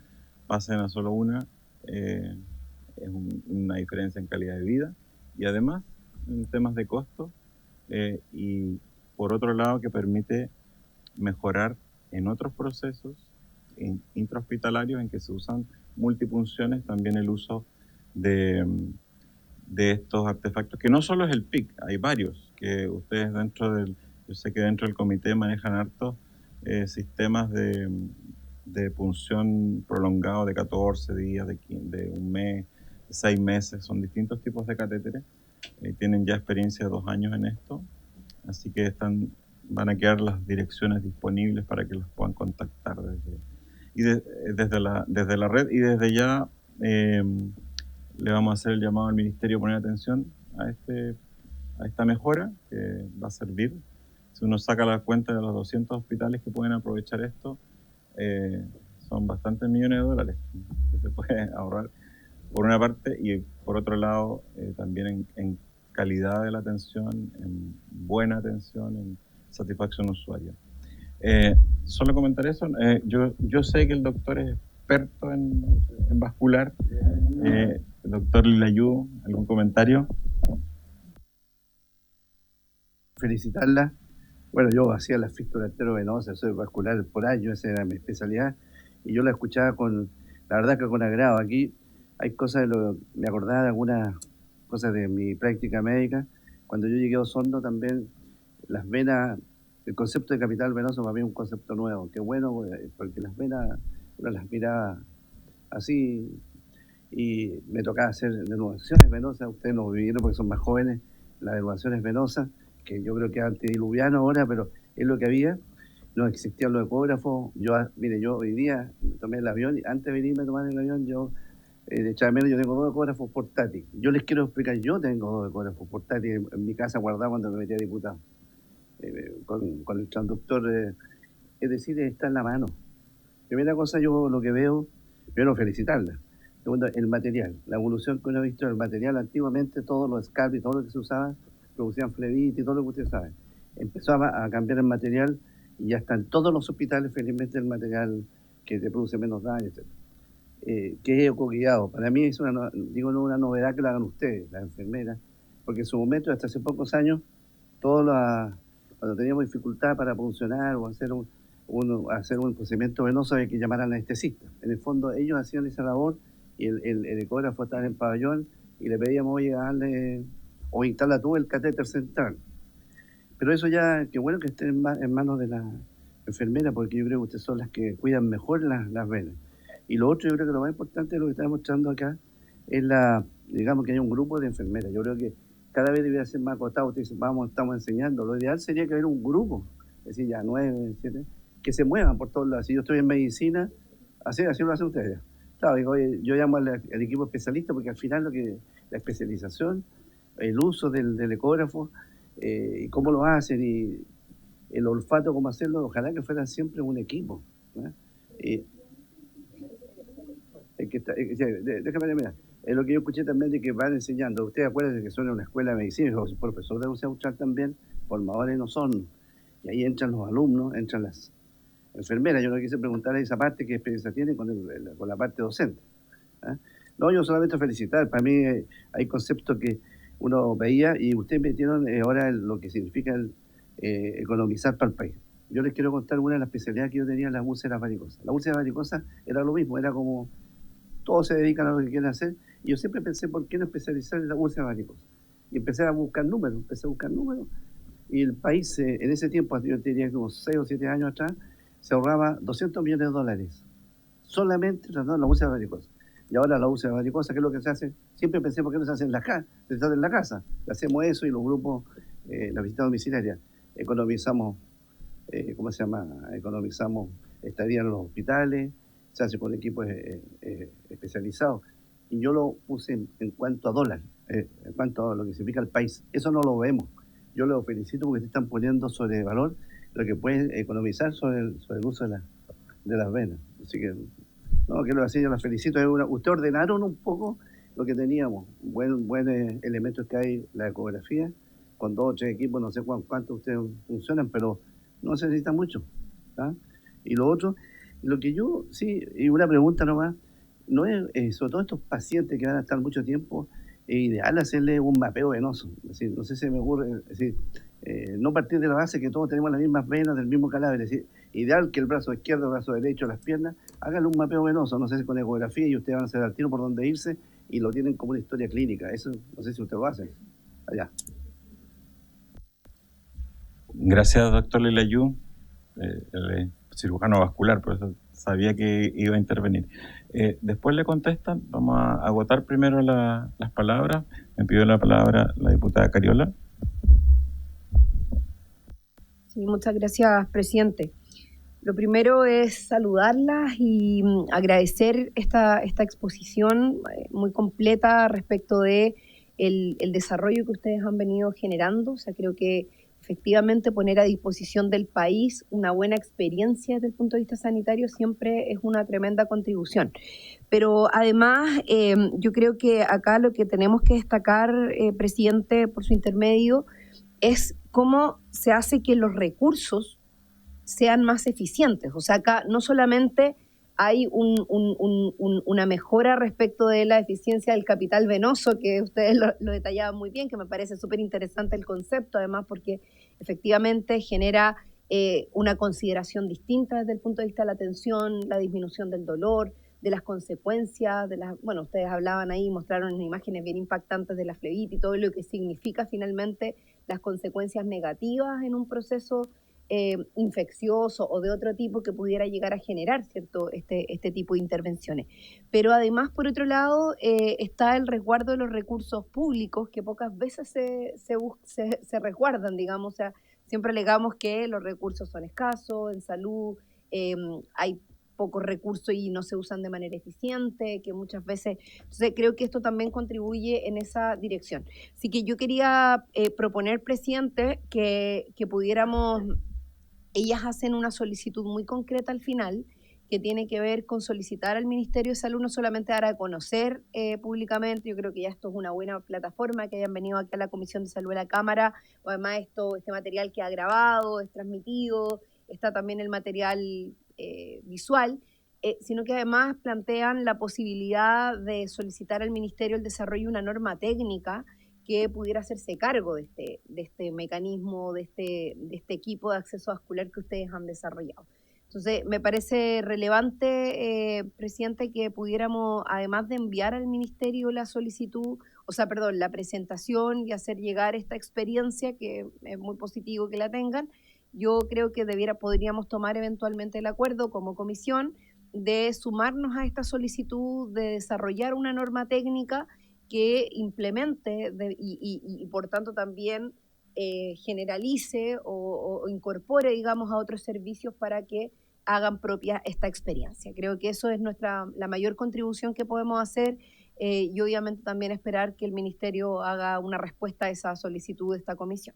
pasen a solo una. Es una diferencia en calidad de vida y además en temas de costo, y por otro lado que permite mejorar en otros procesos intrahospitalarios en que se usan multifunciones también el uso de estos artefactos, que no solo es el PIC, hay varios, que ustedes yo sé que dentro del comité manejan hartos sistemas de punción prolongado de 14 días, de un mes, de 6 meses, son distintos tipos de catéteres, tienen ya experiencia de 2 años en esto, así que van a quedar las direcciones disponibles para que los puedan contactar desde la red, y desde ya le vamos a hacer el llamado al Ministerio a poner atención a esta mejora que va a servir. Si uno saca la cuenta de los 200 hospitales que pueden aprovechar esto, son bastantes millones de dólares que se puede ahorrar por una parte, y por otro lado también en calidad de la atención, en buena atención, en satisfacción usuaria. Solo comentar eso, yo sé que el doctor es experto en vascular. Doctor Lilayú, ¿algún comentario? Felicitarla. Bueno, yo hacía la fístula arteriovenosa, soy vascular por años, esa era mi especialidad, y yo la escuchaba la verdad que con agrado. Aquí hay cosas, me acordaba de algunas cosas de mi práctica médica. Cuando yo llegué a Osorno también, las venas, el concepto de capital venoso para mí es un concepto nuevo, qué bueno, porque las venas, uno las miraba así, y me tocaba hacer denudaciones venosas. Ustedes no vivieron porque son más jóvenes, las denudaciones venosas, que yo creo que es antediluviano ahora, pero es lo que había. No existían los ecógrafos. Mire, yo hoy día tomé el avión, y antes de venirme a tomar el avión, yo de Chamelo, yo tengo 2 ecógrafos portátiles. Yo les quiero explicar, yo tengo 2 ecógrafos portátiles en mi casa guardados cuando me metí a diputado, con el transductor, es decir, está en la mano. Primera cosa, yo lo que veo, primero felicitarla. Segundo, el material, la evolución que uno ha visto del material. Antiguamente todos los scalp y todo lo que se usaba producían flebit y todo lo que ustedes saben. Empezó a cambiar el material y ya está en todos los hospitales felizmente el material que te produce menos daño, etc. Que es ecoguiado. Para mí es no una novedad que lo hagan ustedes, las enfermeras, porque en su momento, hasta hace pocos años, cuando teníamos dificultad para funcionar o hacer un procedimiento venoso, había que llamar al anestesista. En el fondo ellos hacían esa labor, y el ecógrafo estaba en el pabellón y le pedíamos, oye, darle o instala tú el catéter central. Pero eso ya, qué bueno que esté en manos de la enfermera, porque yo creo que ustedes son las que cuidan mejor las venas. Y lo otro, yo creo que lo más importante de lo que estamos mostrando acá es digamos que hay un grupo de enfermeras. Yo creo que cada vez debería ser más acotado. Ustedes dicen, estamos enseñando. Lo ideal sería que hubiera un grupo, es decir, ya 9, 7, que se muevan por todos lados. Si yo estoy en medicina, así lo hacen ustedes. Claro, digo, oye, yo llamo al equipo especialista, porque al final la especialización, el uso del ecógrafo, y cómo lo hacen, y el olfato, cómo hacerlo, ojalá que fuera siempre un equipo, ¿no? Déjame terminar. Es lo que yo escuché también, de que van enseñando. Ustedes acuérdense que son en una escuela de medicina, yo soy profesor de Universidad Austral también, formadores no son, y ahí entran los alumnos, entran las enfermeras. Yo no quise preguntar a esa parte qué experiencia tienen con la parte docente, ¿eh? No, yo solamente felicitar. Para mí hay conceptos que uno veía, y ustedes metieron ahora lo que significa economizar para el país. Yo les quiero contar una de las especialidades que yo tenía, las úlceras varicosas. La úlcera varicosa era lo mismo, era como todos se dedican a lo que quieren hacer, y yo siempre pensé, ¿por qué no especializar en la úlcera varicosa? Y empecé a buscar números, Y el país, en ese tiempo, yo te diría que unos 6 o 7 años atrás, se ahorraba $200 millones, solamente tratando la UCI de varicosas. Y ahora la UCI de varicosas, ¿qué es lo que se hace? Siempre pensé, ¿por qué no se hace en la casa? Se hace en la casa. Hacemos eso y los grupos, la visita domiciliaria, economizamos, ¿cómo se llama? Economizamos estadía en los hospitales, se hace con equipos especializados. Y yo lo puse en cuanto a dólar, en cuanto a lo que significa el país. Eso no lo vemos. Yo los felicito porque se están poniendo sobre valor lo que pueden economizar sobre el uso de las venas. Así que, no, que lo así, yo las felicito. Ustedes ordenaron un poco lo que teníamos. Buen elementos que hay, la ecografía, con 2 o 3 equipos, no sé cuántos ustedes funcionan, pero no se necesita mucho. ¿Ah? Y lo otro, lo que yo, sí, y una pregunta nomás, no es sobre todo estos pacientes que van a estar mucho tiempo, es ideal hacerle un mapeo venoso. Es decir, no sé si me ocurre, es decir, no partir de la base que todos tenemos las mismas venas del mismo cadáver, es decir, ideal que el brazo izquierdo, el brazo derecho, las piernas, háganle un mapeo venoso, no sé si con ecografía, y ustedes van a saber al tiro por dónde irse y lo tienen como una historia clínica. Eso no sé si usted lo hace. Allá. Gracias, doctor Lilayú, el cirujano vascular, por eso sabía que iba a intervenir. Después le contestan, vamos a agotar primero las palabras. Me pidió la palabra la diputada Cariola. Sí, muchas gracias, presidente. Lo primero es saludarlas y agradecer esta exposición muy completa respecto de el desarrollo que ustedes han venido generando. O sea, creo que efectivamente poner a disposición del país una buena experiencia desde el punto de vista sanitario siempre es una tremenda contribución. Pero además, yo creo que acá lo que tenemos que destacar, presidente, por su intermedio, es cómo se hace que los recursos sean más eficientes. O sea, acá no solamente hay una mejora respecto de la eficiencia del capital venoso, que ustedes lo detallaban muy bien, que me parece súper interesante el concepto, además porque efectivamente genera una consideración distinta desde el punto de vista de la atención, la disminución del dolor, de las consecuencias, bueno, ustedes hablaban ahí, mostraron imágenes bien impactantes de la flebitis y todo lo que significa finalmente las consecuencias negativas en un proceso infeccioso o de otro tipo que pudiera llegar a generar, ¿cierto?, este tipo de intervenciones. Pero además, por otro lado, está el resguardo de los recursos públicos, que pocas veces se resguardan, digamos. O sea, siempre alegamos que los recursos son escasos, en salud hay pocos recursos y no se usan de manera eficiente, que muchas veces... Entonces, creo que esto también contribuye en esa dirección. Así que yo quería proponer, presidente, que pudiéramos... Ellas hacen una solicitud muy concreta al final, que tiene que ver con solicitar al Ministerio de Salud no solamente dar a conocer públicamente, yo creo que ya esto es una buena plataforma, que hayan venido aquí a la Comisión de Salud de la Cámara, o además este material que ha grabado, es transmitido, está también el material visual, sino que además plantean la posibilidad de solicitar al Ministerio el desarrollo de una norma técnica que pudiera hacerse cargo de este mecanismo, de este equipo de acceso vascular que ustedes han desarrollado. Entonces, me parece relevante, presidente, que pudiéramos, además de enviar al Ministerio la solicitud, la presentación y hacer llegar esta experiencia, que es muy positivo que la tengan, yo creo que podríamos tomar eventualmente el acuerdo como comisión de sumarnos a esta solicitud, de desarrollar una norma técnica que implemente y por tanto también generalice o incorpore, digamos, a otros servicios para que hagan propia esta experiencia. Creo que eso es la mayor contribución que podemos hacer y obviamente también esperar que el Ministerio haga una respuesta a esa solicitud de esta comisión.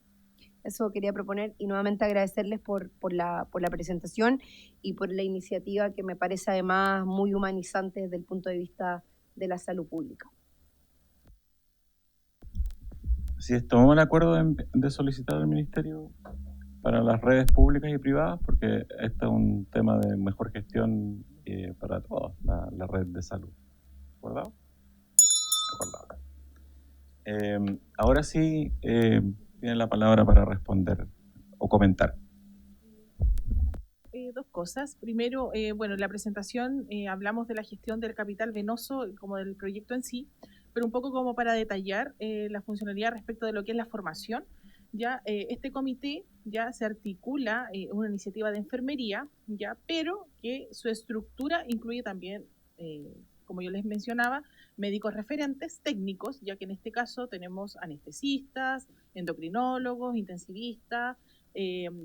Eso quería proponer y nuevamente agradecerles por la presentación y por la iniciativa que me parece además muy humanizante desde el punto de vista de la salud pública. Así es, tomamos el acuerdo de solicitar al Ministerio para las redes públicas y privadas, porque este es un tema de mejor gestión para todos, la red de salud. ¿Acordado? Acordado. Ahora sí, tiene la palabra para responder o comentar. Dos cosas. Primero, bueno, en la presentación hablamos de la gestión del capital venoso como del proyecto en sí, pero un poco como para detallar la funcionalidad respecto de lo que es la formación. ya este comité ya se articula una iniciativa de enfermería, ya, pero que su estructura incluye también, como yo les mencionaba, médicos referentes técnicos, ya que en este caso tenemos anestesistas, endocrinólogos, intensivistas,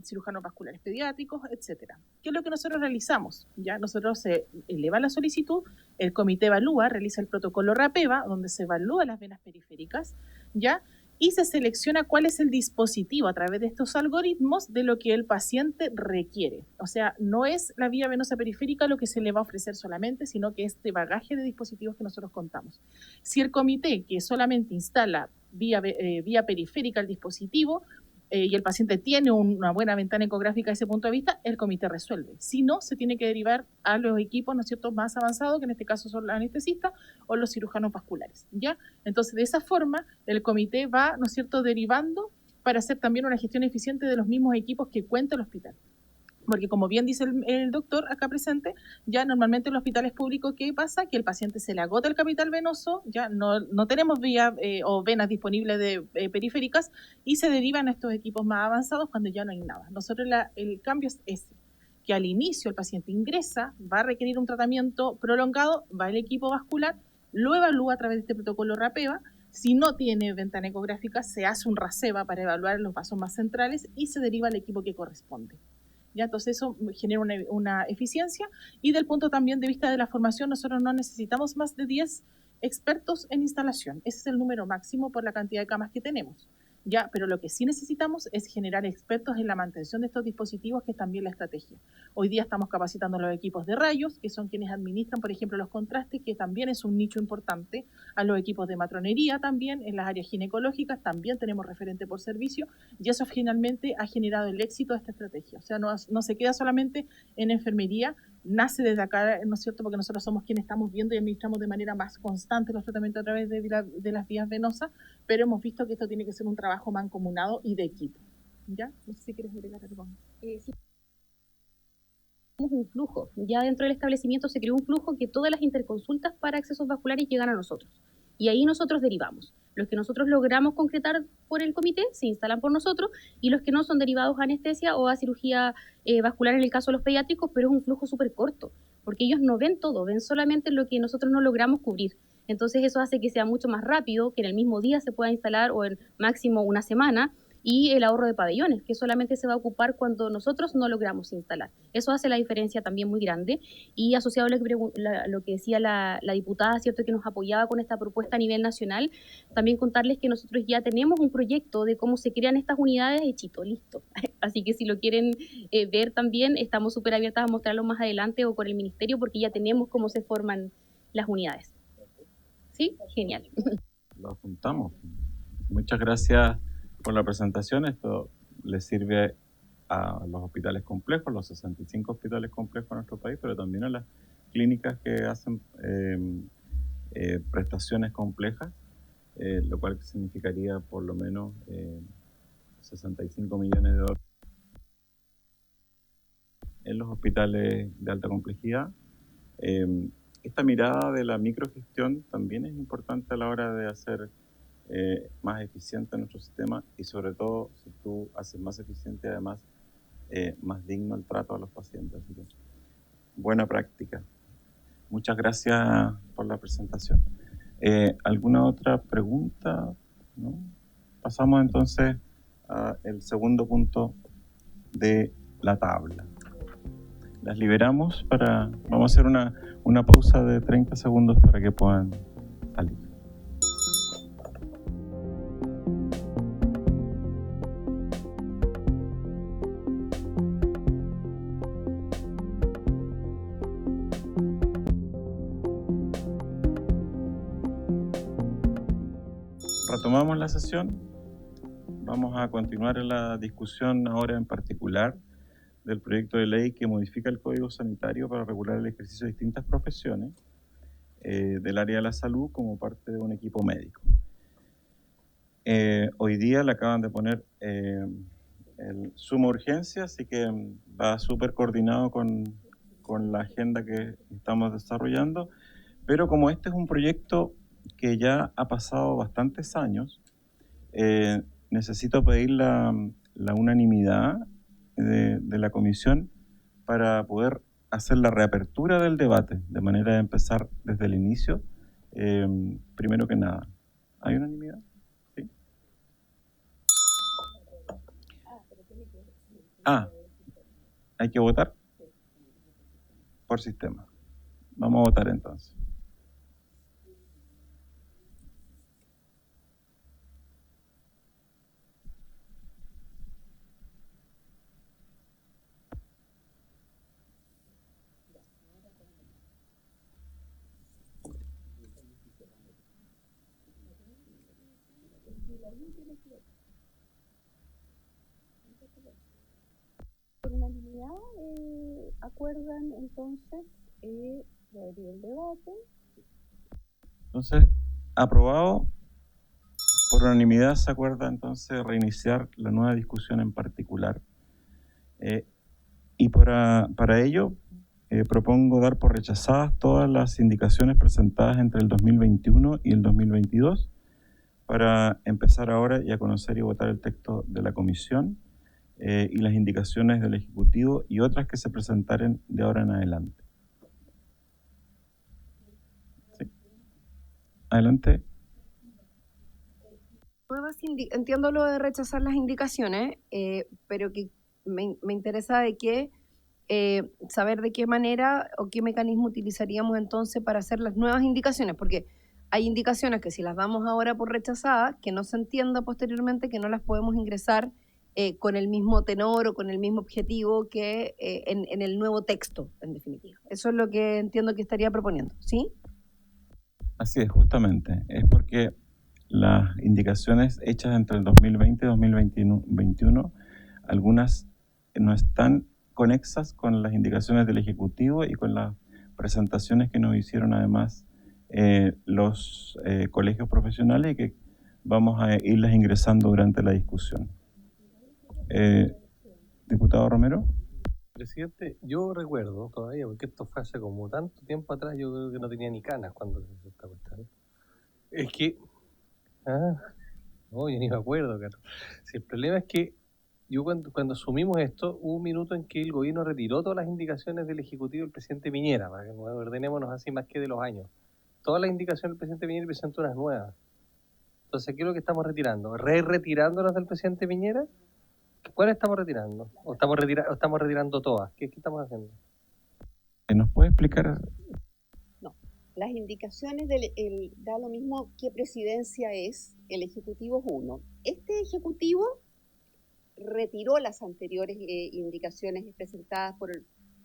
cirujanos vasculares pediátricos, etcétera. ¿Qué es lo que nosotros realizamos? Ya nosotros se eleva la solicitud, el comité evalúa, realiza el protocolo RAPEVA, donde se evalúan las venas periféricas, ya, y se selecciona cuál es el dispositivo a través de estos algoritmos de lo que el paciente requiere. O sea, no es la vía venosa periférica lo que se le va a ofrecer solamente, sino que este bagaje de dispositivos que nosotros contamos. Si el comité que solamente instala vía periférica el dispositivo, y el paciente tiene una buena ventana ecográfica desde ese punto de vista, el comité resuelve. Si no, se tiene que derivar a los equipos, ¿no es cierto?, más avanzados, que en este caso son los anestesistas o los cirujanos vasculares, ¿ya? Entonces, de esa forma, el comité va, ¿no es cierto?, derivando para hacer también una gestión eficiente de los mismos equipos que cuenta el hospital. Porque como bien dice el doctor acá presente, ya normalmente en los hospitales públicos, ¿qué pasa? Que el paciente se le agota el capital venoso, ya no tenemos vía o venas disponibles de periféricas y se derivan a estos equipos más avanzados cuando ya no hay nada. Nosotros el cambio es ese, que al inicio el paciente ingresa, va a requerir un tratamiento prolongado, va el equipo vascular, lo evalúa a través de este protocolo RAPEVA. Si no tiene ventana ecográfica, se hace un RASEVA para evaluar los vasos más centrales y se deriva al equipo que corresponde. ¿Ya? Entonces eso genera una eficiencia y del punto también de vista de la formación nosotros no necesitamos más de 10 expertos en instalación. Ese es el número máximo por la cantidad de camas que tenemos. Ya, pero lo que sí necesitamos es generar expertos en la mantención de estos dispositivos, que es también la estrategia. Hoy día estamos capacitando a los equipos de rayos, que son quienes administran, por ejemplo, los contrastes, que también es un nicho importante, a los equipos de matronería también, en las áreas ginecológicas también tenemos referente por servicio, y eso finalmente ha generado el éxito de esta estrategia. O sea, no se queda solamente en enfermería, nace desde acá, ¿no es cierto?, porque nosotros somos quienes estamos viendo y administramos de manera más constante los tratamientos a través de las vías venosas, pero hemos visto que esto tiene que ser un trabajo mancomunado y de equipo. ¿Ya? No sé si quieres agregar algo. Sí. Un flujo. Ya dentro del establecimiento se creó un flujo que todas las interconsultas para accesos vasculares llegan a nosotros. Y ahí nosotros derivamos. Los que nosotros logramos concretar por el comité se instalan por nosotros y los que no son derivados a anestesia o a cirugía vascular en el caso de los pediátricos, pero es un flujo súper corto, porque ellos no ven todo, ven solamente lo que nosotros no logramos cubrir. Entonces eso hace que sea mucho más rápido, que en el mismo día se pueda instalar o en máximo una semana, y el ahorro de pabellones, que solamente se va a ocupar cuando nosotros no logramos instalar. Eso hace la diferencia también muy grande. Y asociado a lo que decía la diputada, ¿cierto?, que nos apoyaba con esta propuesta a nivel nacional, también contarles que nosotros ya tenemos un proyecto de cómo se crean estas unidades hechito, listo. Así que si lo quieren ver también, estamos súper abiertas a mostrarlo más adelante o con el ministerio, porque ya tenemos cómo se forman las unidades. ¿Sí? Genial. Lo apuntamos. Muchas gracias por la presentación. Esto le sirve a los hospitales complejos, los 65 hospitales complejos en nuestro país, pero también a las clínicas que hacen prestaciones complejas, lo cual significaría por lo menos 65 millones de dólares en los hospitales de alta complejidad. Esta mirada de la microgestión también es importante a la hora de hacer más eficiente nuestro sistema y sobre todo si tú haces más eficiente además más digno el trato a los pacientes. Así que, buena práctica. Muchas gracias por la presentación. ¿Alguna otra pregunta? ¿No? Pasamos entonces al segundo punto de la tabla. Las liberamos vamos a hacer una pausa de 30 segundos para que puedan salir. Retomamos la sesión. Vamos a continuar en la discusión ahora en particular del proyecto de ley que modifica el Código Sanitario para regular el ejercicio de distintas profesiones del área de la salud como parte de un equipo médico. Hoy día le acaban de poner el suma urgencia, así que va súper coordinado con la agenda que estamos desarrollando, pero como este es un proyecto que ya ha pasado bastantes años, necesito pedir la unanimidad de la comisión para poder hacer la reapertura del debate, de manera de empezar desde el inicio. Primero que nada, ¿hay unanimidad? ¿Sí? ¿Hay que votar? Por sistema. Vamos a votar entonces. Por unanimidad, acuerdan entonces reabrir el debate. Entonces, aprobado. Por unanimidad se acuerda entonces reiniciar la nueva discusión en particular. Y para ello propongo dar por rechazadas todas las indicaciones presentadas entre el 2021 y el 2022 para empezar ahora y a conocer y votar el texto de la comisión y las indicaciones del Ejecutivo y otras que se presentaren de ahora en adelante. ¿Sí? Adelante. Entiendo lo de rechazar las indicaciones, pero que me interesa de qué saber de qué manera o qué mecanismo utilizaríamos entonces para hacer las nuevas indicaciones, porque hay indicaciones que si las damos ahora por rechazadas, que no se entienda posteriormente que no las podemos ingresar con el mismo tenor o con el mismo objetivo que en el nuevo texto, en definitiva. Eso es lo que entiendo que estaría proponiendo, ¿sí? Así es, justamente. Es porque las indicaciones hechas entre el 2020 y 2021, algunas no están conexas con las indicaciones del Ejecutivo y con las presentaciones que nos hicieron además los colegios profesionales y que vamos a irlas ingresando durante la discusión. Diputado Romero. Presidente, yo recuerdo todavía, porque esto fue hace como tanto tiempo atrás, yo creo que no tenía ni canas cuando se hizo esta cuestión. Es que... no, yo ni me acuerdo, claro. Si el problema es que yo cuando asumimos esto, hubo un minuto en que el gobierno retiró todas las indicaciones del Ejecutivo del presidente Piñera, para que nos ordenémonos así más que de los años. Todas las indicaciones del presidente Piñera presentó unas nuevas. Entonces, ¿qué es lo que estamos retirando? ¿Retirándolas del presidente Piñera? ¿Cuáles estamos retirando? ¿O estamos retirando todas? ¿Qué estamos haciendo? ¿Nos puede explicar? No, las indicaciones da lo mismo qué presidencia es, el Ejecutivo es uno. Este Ejecutivo retiró las anteriores indicaciones presentadas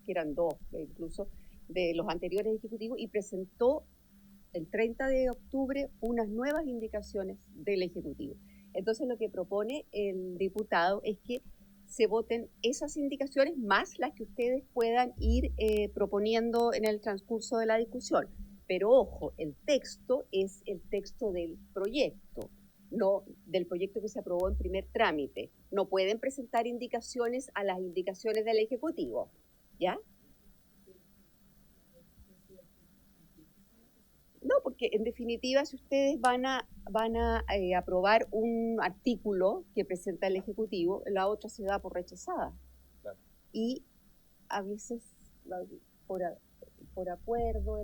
que eran dos incluso, de los anteriores ejecutivos y presentó el 30 de octubre unas nuevas indicaciones del Ejecutivo. Entonces lo que propone el diputado es que se voten esas indicaciones más las que ustedes puedan ir proponiendo en el transcurso de la discusión. Pero ojo, el texto es el texto del proyecto, no del proyecto que se aprobó en primer trámite. No pueden presentar indicaciones a las indicaciones del Ejecutivo, ¿ya? No, porque en definitiva, si ustedes van a aprobar un artículo que presenta el Ejecutivo, la otra se da por rechazada. Claro. Y a veces, por acuerdo,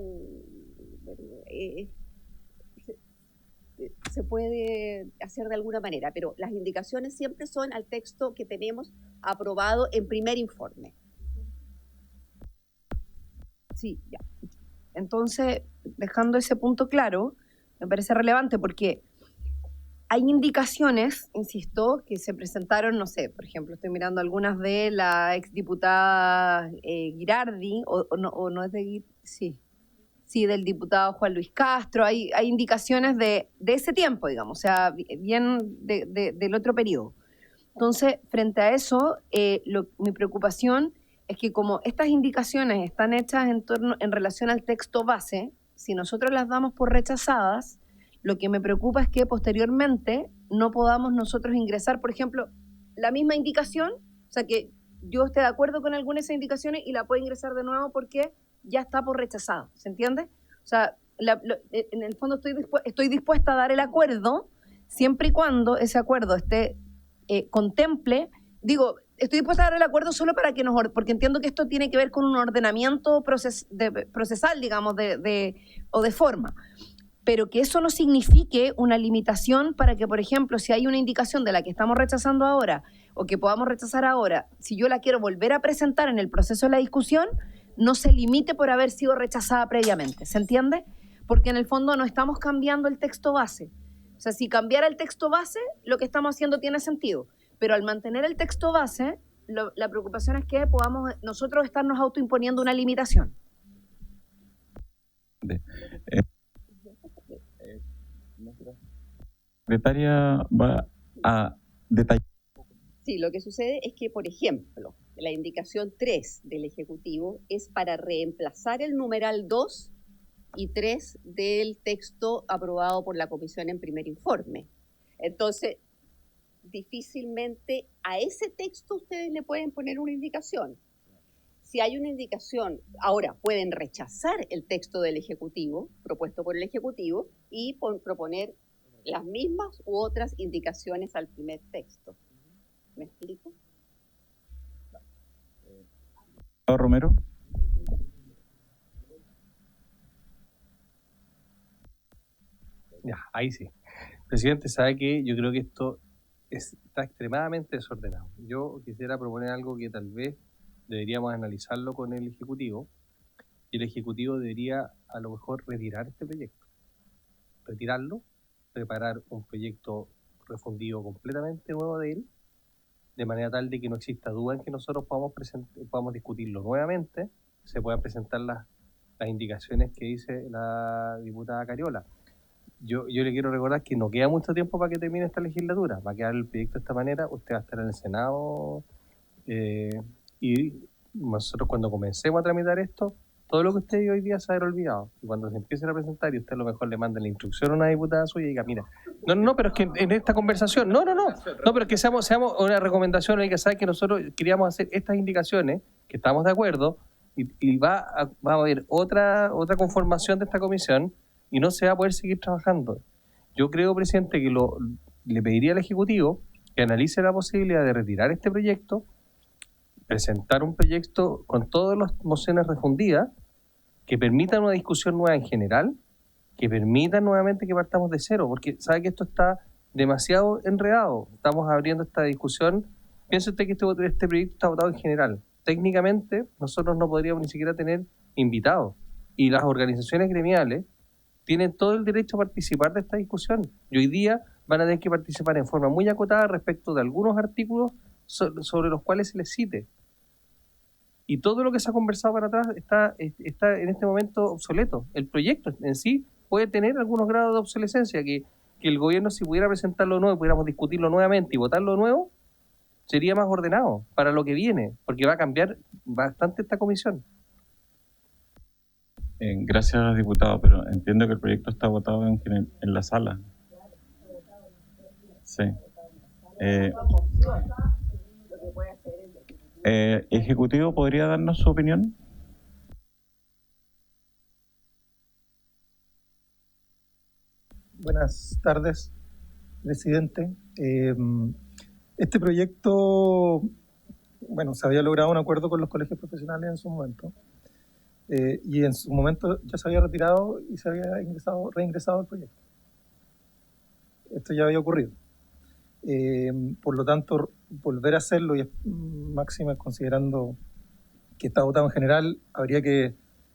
se puede hacer de alguna manera, pero las indicaciones siempre son al texto que tenemos aprobado en primer informe. Sí, ya. Entonces, dejando ese punto claro, me parece relevante porque hay indicaciones, insisto, que se presentaron, no sé, por ejemplo, estoy mirando algunas de la exdiputada Girardi, o no es de sí, del diputado Juan Luis Castro, hay indicaciones de ese tiempo, digamos, o sea, bien del otro periodo. Entonces, frente a eso, mi preocupación es que como estas indicaciones están hechas en relación al texto base, si nosotros las damos por rechazadas, lo que me preocupa es que posteriormente no podamos nosotros ingresar, por ejemplo, la misma indicación, o sea, que yo esté de acuerdo con alguna de esas indicaciones y la pueda ingresar de nuevo porque ya está por rechazado, ¿se entiende? O sea, en el fondo estoy dispuesta a dar el acuerdo siempre y cuando ese acuerdo contemple, estoy dispuesta a dar el acuerdo solo para que porque entiendo que esto tiene que ver con un ordenamiento procesal, digamos, o de forma, pero que eso no signifique una limitación para que, por ejemplo, si hay una indicación de la que estamos rechazando ahora o que podamos rechazar ahora, si yo la quiero volver a presentar en el proceso de la discusión, no se limite por haber sido rechazada previamente, ¿se entiende? Porque en el fondo no estamos cambiando el texto base. O sea, si cambiara el texto base, lo que estamos haciendo tiene sentido. Pero al mantener el texto base, la preocupación es que podamos nosotros estarnos autoimponiendo una limitación. Secretaria va a detallar. Sí, lo que sucede es que, por ejemplo, la indicación 3 del Ejecutivo es para reemplazar el numeral 2 y 3 del texto aprobado por la Comisión en primer informe. Entonces, difícilmente a ese texto ustedes le pueden poner una indicación. Si hay una indicación, ahora pueden rechazar el texto del Ejecutivo, propuesto por el Ejecutivo, y proponer las mismas u otras indicaciones al primer texto. ¿Me explico? Romero. Ya, ahí sí. Presidente, sabe que yo creo que esto está extremadamente desordenado. Yo quisiera proponer algo que tal vez deberíamos analizarlo con el Ejecutivo, y el Ejecutivo debería a lo mejor retirar este proyecto. Retirarlo, preparar un proyecto refundido completamente nuevo de él, de manera tal de que no exista duda en que nosotros podamos discutirlo nuevamente, se puedan presentar las indicaciones que dice la diputada Cariola. Yo le quiero recordar que no queda mucho tiempo para que termine esta legislatura, va a quedar el proyecto de esta manera, usted va a estar en el Senado y nosotros cuando comencemos a tramitar esto, todo lo que usted dio hoy día se va a haber olvidado. Y cuando se empiecen a presentar y usted a lo mejor le manda la instrucción a una diputada suya y diga, mira, no, pero es que en esta conversación, no, pero es que seamos una recomendación, hay que saber que nosotros queríamos hacer estas indicaciones, que estamos de acuerdo, y va a haber otra conformación de esta comisión y no se va a poder seguir trabajando. Yo creo, presidente, que le pediría al Ejecutivo que analice la posibilidad de retirar este proyecto, presentar un proyecto con todas las mociones refundidas que permitan una discusión nueva en general, que permitan nuevamente que partamos de cero, porque sabe que esto está demasiado enredado. Estamos abriendo esta discusión. Piense usted que este proyecto está votado en general. Técnicamente, nosotros no podríamos ni siquiera tener invitados. Y las organizaciones gremiales tienen todo el derecho a participar de esta discusión. Y hoy día van a tener que participar en forma muy acotada respecto de algunos artículos sobre los cuales se les cite. Y todo lo que se ha conversado para atrás está en este momento obsoleto. El proyecto en sí puede tener algunos grados de obsolescencia, que el gobierno, si pudiera presentarlo nuevo, pudiéramos discutirlo nuevamente y votarlo nuevo, sería más ordenado para lo que viene, porque va a cambiar bastante esta comisión. Gracias, diputado, pero entiendo que el proyecto está votado en la sala. Sí. Ejecutivo, ¿podría darnos su opinión? Buenas tardes, presidente. Este proyecto, se había logrado un acuerdo con los colegios profesionales en su momento, y en su momento ya se había retirado y se había reingresado el proyecto. Esto ya había ocurrido. Por lo tanto, volver a hacerlo, y máxima considerando que está votado en general,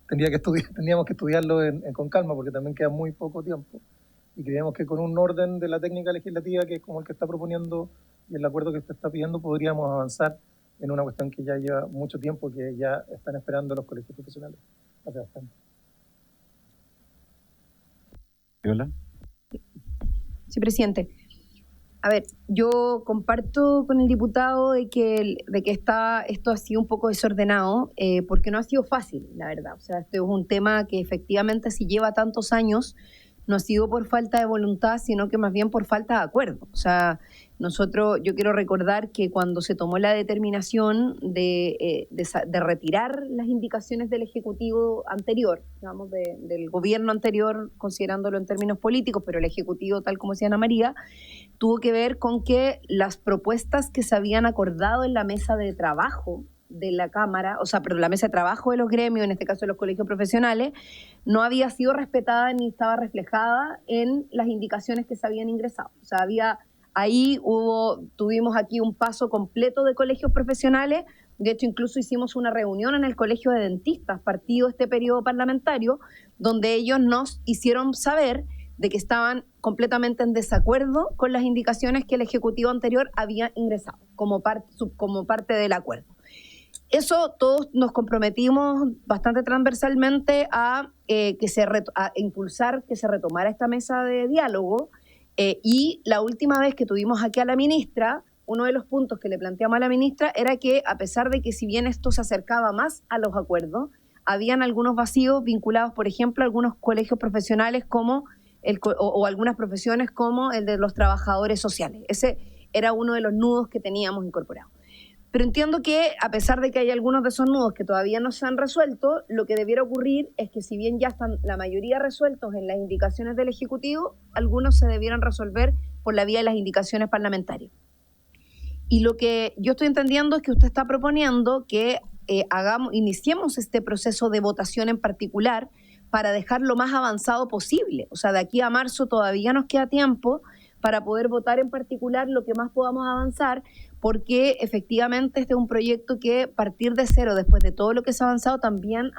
tendríamos que estudiarlo con calma, porque también queda muy poco tiempo. Y creemos que con un orden de la técnica legislativa, que es como el que está proponiendo y el acuerdo que usted está pidiendo, podríamos avanzar en una cuestión que ya lleva mucho tiempo, que ya están esperando los colegios profesionales hace bastante. ¿Viola? Sí, presidente. A ver, yo comparto con el diputado de que esto ha sido un poco desordenado, porque no ha sido fácil, la verdad. O sea, este es un tema que efectivamente, si lleva tantos años, no ha sido por falta de voluntad, sino que más bien por falta de acuerdo. O sea, yo quiero recordar que cuando se tomó la determinación de retirar las indicaciones del Ejecutivo anterior, digamos, del gobierno anterior, considerándolo en términos políticos, pero el Ejecutivo, tal como decía Ana María, tuvo que ver con que las propuestas que se habían acordado en la mesa de trabajo de la Cámara, o sea, perdón, la mesa de trabajo de los gremios, en este caso de los colegios profesionales, no había sido respetada ni estaba reflejada en las indicaciones que se habían ingresado. O sea, tuvimos aquí un paso completo de colegios profesionales. De hecho, incluso hicimos una reunión en el Colegio de Dentistas, partido este periodo parlamentario, donde ellos nos hicieron saber de que estaban completamente en desacuerdo con las indicaciones que el Ejecutivo anterior había ingresado como parte del acuerdo. Eso todos nos comprometimos bastante transversalmente a impulsar que se retomara esta mesa de diálogo, y la última vez que tuvimos aquí a la ministra, uno de los puntos que le planteamos a la ministra era que, a pesar de que si bien esto se acercaba más a los acuerdos, habían algunos vacíos vinculados, por ejemplo, a algunos colegios profesionales o algunas profesiones como el de los trabajadores sociales. Ese era uno de los nudos que teníamos incorporados. Pero entiendo que, a pesar de que hay algunos de esos nudos que todavía no se han resuelto, lo que debiera ocurrir es que, si bien ya están la mayoría resueltos en las indicaciones del Ejecutivo, algunos se debieran resolver por la vía de las indicaciones parlamentarias. Y lo que yo estoy entendiendo es que usted está proponiendo que iniciemos este proceso de votación en particular para dejar lo más avanzado posible. O sea, de aquí a marzo todavía nos queda tiempo para poder votar en particular lo que más podamos avanzar, porque efectivamente este es un proyecto que partir de cero, después de todo lo que se ha avanzado, también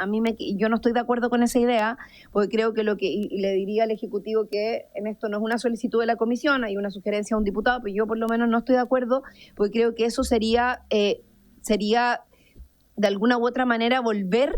yo no estoy de acuerdo con esa idea, porque creo que y le diría al Ejecutivo que en esto no es una solicitud de la Comisión, hay una sugerencia a un diputado, pero yo por lo menos no estoy de acuerdo, porque creo que eso sería de alguna u otra manera volver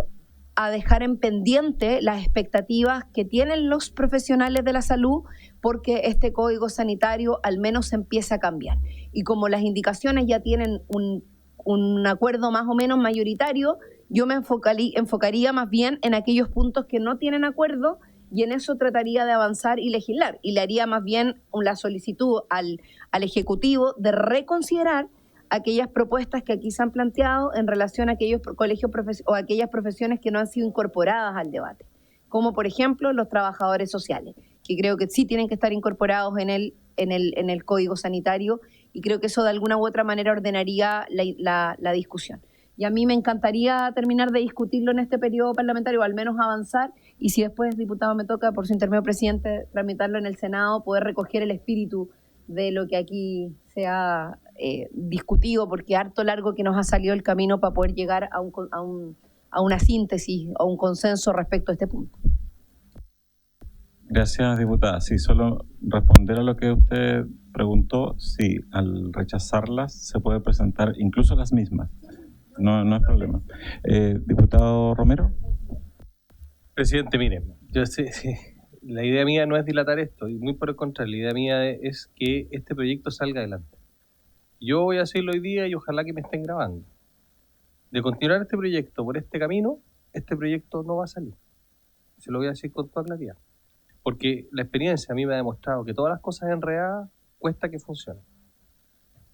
a dejar en pendiente las expectativas que tienen los profesionales de la salud, porque este código sanitario al menos empieza a cambiar. Y como las indicaciones ya tienen un acuerdo más o menos mayoritario, yo me enfocaría más bien en aquellos puntos que no tienen acuerdo, y en eso trataría de avanzar y legislar. Y le haría más bien la solicitud al Ejecutivo de reconsiderar aquellas propuestas que aquí se han planteado en relación a aquellos colegios o aquellas profesiones que no han sido incorporadas al debate, como por ejemplo los trabajadores sociales, que creo que sí tienen que estar incorporados en el Código Sanitario, y creo que eso de alguna u otra manera ordenaría la discusión. Y a mí me encantaría terminar de discutirlo en este periodo parlamentario, o al menos avanzar, y si después, diputado, me toca, por su intermedio, presidente, tramitarlo en el Senado, poder recoger el espíritu de lo que aquí se ha discutido, porque harto largo que nos ha salido el camino para poder llegar a una síntesis, a un consenso respecto a este punto. Gracias, diputada. Sí, solo responder a lo que usted preguntó. Sí, al rechazarlas se puede presentar incluso las mismas. No es problema. Diputado Romero. Presidente, mire, yo sé, la idea mía no es dilatar esto, y muy por el contrario, la idea mía es que este proyecto salga adelante. Yo voy a hacerlo hoy día y ojalá que me estén grabando. De continuar este proyecto por este camino, este proyecto no va a salir. Se lo voy a decir con toda claridad. Porque la experiencia a mí me ha demostrado que todas las cosas enredadas cuesta que funcionen.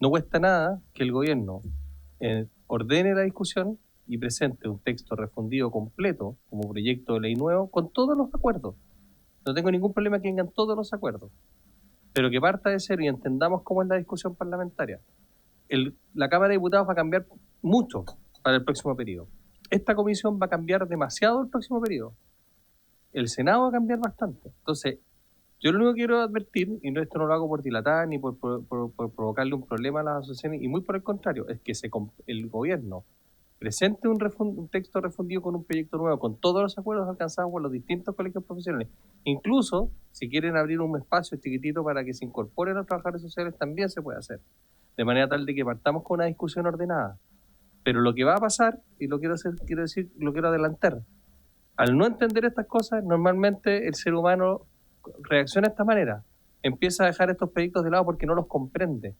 No cuesta nada que el gobierno ordene la discusión y presente un texto refundido completo como proyecto de ley nuevo con todos los acuerdos. No tengo ningún problema que vengan todos los acuerdos, pero que parta de cero y entendamos cómo es la discusión parlamentaria. La Cámara de Diputados va a cambiar mucho para el próximo periodo. Esta comisión va a cambiar demasiado el próximo periodo. El Senado va a cambiar bastante. Entonces, yo lo único que quiero advertir, y esto no lo hago por dilatar ni por provocarle un problema a las asociaciones, y muy por el contrario, es que el gobierno presente un texto refundido con un proyecto nuevo, con todos los acuerdos alcanzados por los distintos colegios profesionales. Incluso, si quieren abrir un espacio chiquitito para que se incorporen los trabajadores sociales, también se puede hacer. De manera tal de que partamos con una discusión ordenada. Pero lo que va a pasar, y lo quiero adelantar, al no entender estas cosas, normalmente el ser humano reacciona de esta manera. Empieza a dejar estos proyectos de lado porque no los comprende.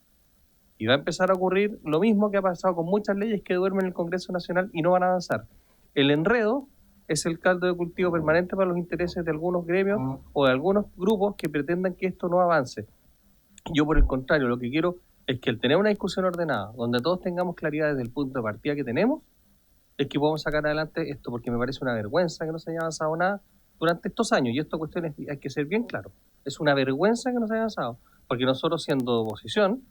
Y va a empezar a ocurrir lo mismo que ha pasado con muchas leyes que duermen en el Congreso Nacional y no van a avanzar. El enredo es el caldo de cultivo permanente para los intereses de algunos gremios o de algunos grupos que pretendan que esto no avance. Yo, por el contrario, lo que quiero es que al tener una discusión ordenada, donde todos tengamos claridad desde el punto de partida que tenemos, es que podamos sacar adelante esto, porque me parece una vergüenza que no se haya avanzado nada durante estos años, y esta cuestión hay que ser bien claro, es una vergüenza que no se haya avanzado, porque nosotros siendo oposición,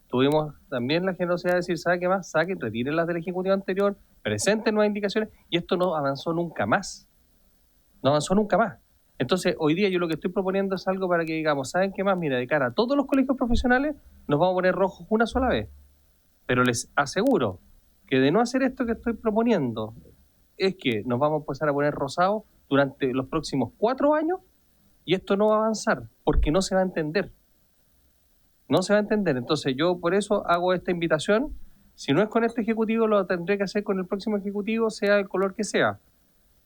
tuvimos también la generosidad de decir, ¿sabe qué más? Saquen, retiren las del Ejecutivo anterior, presenten nuevas indicaciones, y esto no avanzó nunca más, no avanzó nunca más. Entonces, hoy día yo lo que estoy proponiendo es algo para que digamos, ¿saben qué más? Mira, de cara a todos los colegios profesionales, nos vamos a poner rojos una sola vez. Pero les aseguro que de no hacer esto que estoy proponiendo, es que nos vamos a empezar a poner rosados durante los próximos 4 años y esto no va a avanzar, porque no se va a entender. No se va a entender. Entonces yo por eso hago esta invitación. Si no es con este ejecutivo, lo tendré que hacer con el próximo ejecutivo, sea el color que sea.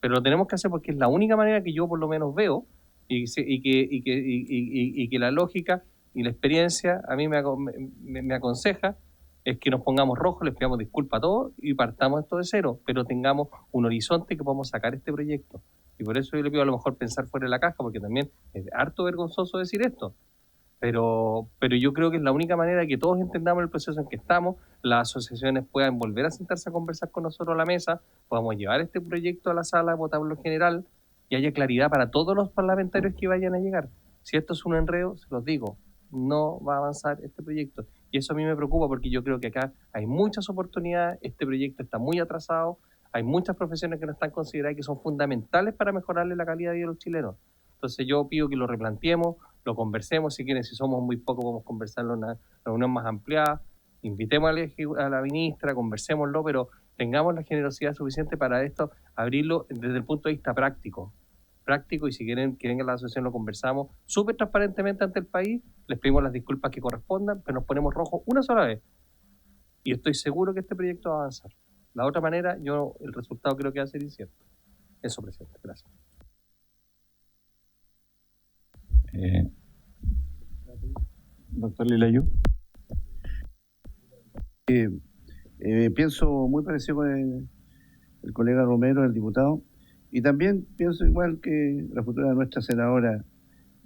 Pero lo tenemos que hacer porque es la única manera que yo por lo menos veo y que la lógica y la experiencia a mí me aconseja es que nos pongamos rojos, les pidamos disculpas a todos y partamos esto de cero, pero tengamos un horizonte que podamos sacar este proyecto. Y por eso yo le pido a lo mejor pensar fuera de la caja, porque también es harto vergonzoso decir esto. Pero yo creo que es la única manera que todos entendamos el proceso en que estamos, las asociaciones puedan volver a sentarse a conversar con nosotros a la mesa, podamos llevar este proyecto a la sala, votarlo en general y haya claridad para todos los parlamentarios que vayan a llegar. Si esto es un enredo, se los digo, no va a avanzar este proyecto. Y eso a mí me preocupa porque yo creo que acá hay muchas oportunidades, este proyecto está muy atrasado, hay muchas profesiones que no están consideradas y que son fundamentales para mejorarle la calidad de vida a los chilenos. Entonces yo pido que lo replanteemos, lo conversemos, si quieren, si somos muy pocos podemos conversarlo en una reunión más ampliada, invitemos a la ministra, conversémoslo, pero tengamos la generosidad suficiente para esto, abrirlo desde el punto de vista práctico, y si quieren que venga la asociación lo conversamos súper transparentemente ante el país, les pedimos las disculpas que correspondan, pero nos ponemos rojos una sola vez y estoy seguro que este proyecto va a avanzar. La otra manera, el resultado creo que va a ser incierto. Eso, presidente. Gracias. Doctor Lilayu. Pienso muy parecido con el colega Romero, el diputado, y también pienso igual que la futura nuestra senadora,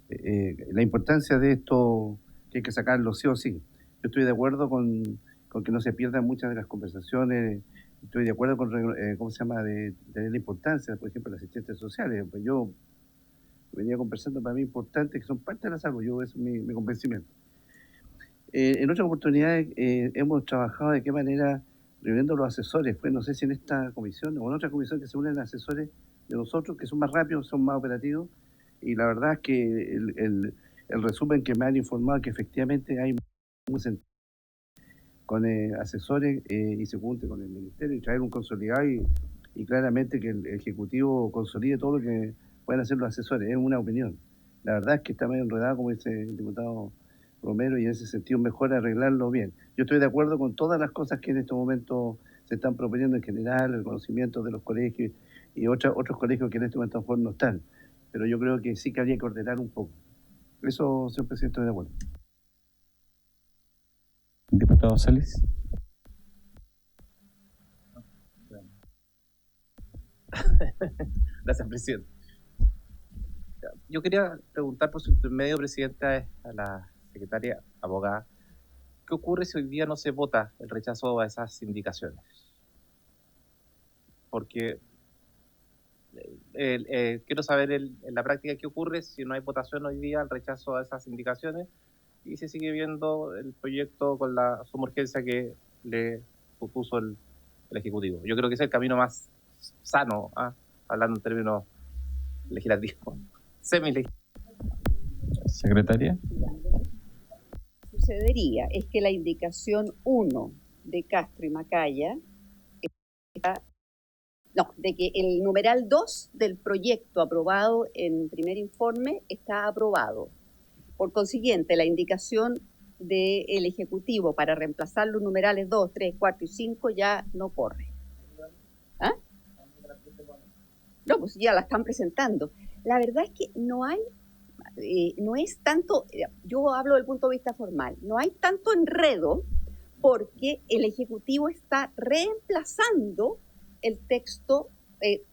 la importancia de esto que hay que sacarlo sí o sí. Yo estoy de acuerdo con que no se pierdan muchas de las conversaciones, estoy de acuerdo con, de la importancia, por ejemplo, de las asistentes sociales. Pues yo venía conversando para mí importantes que son parte de la salud, eso es mi convencimiento. En otras oportunidades hemos trabajado de qué manera reuniendo los asesores, pues no sé si en esta comisión o en otra comisión que se unen asesores de nosotros, que son más rápidos, son más operativos, y la verdad es que el resumen que me han informado que efectivamente hay un sentido con asesores y se junte con el ministerio y traer un consolidado y claramente que el Ejecutivo consolide todo lo que pueden hacer los asesores, es una opinión. La verdad es que está medio enredado, como dice el diputado Romero, y en ese sentido mejor arreglarlo bien. Yo estoy de acuerdo con todas las cosas que en estos momentos se están proponiendo en general, el conocimiento de los colegios y otros colegios que en este momento no están, pero yo creo que sí que habría que ordenar un poco. Eso, señor presidente, estoy de acuerdo. Diputado Celis. Gracias, presidente. Yo quería preguntar por su intermedio, presidente, a la secretaria abogada, ¿qué ocurre si hoy día no se vota el rechazo a esas indicaciones? Porque quiero saber en la práctica qué ocurre si no hay votación hoy día al rechazo a esas indicaciones y se sigue viendo el proyecto con la suma urgencia que le propuso el Ejecutivo. Yo creo que es el camino más sano, hablando en términos legislativos, semi-legislativos. Secretaria. Sucedería es que la indicación 1 de Castro y Macaya de que el numeral 2 del proyecto aprobado en primer informe está aprobado. Por consiguiente, la indicación del Ejecutivo para reemplazar los numerales 2, 3, 4 y 5 ya no corre. ¿Ah? No, pues ya la están presentando. La verdad es que no es tanto, yo hablo del punto de vista formal, no hay tanto enredo porque el Ejecutivo está reemplazando el texto,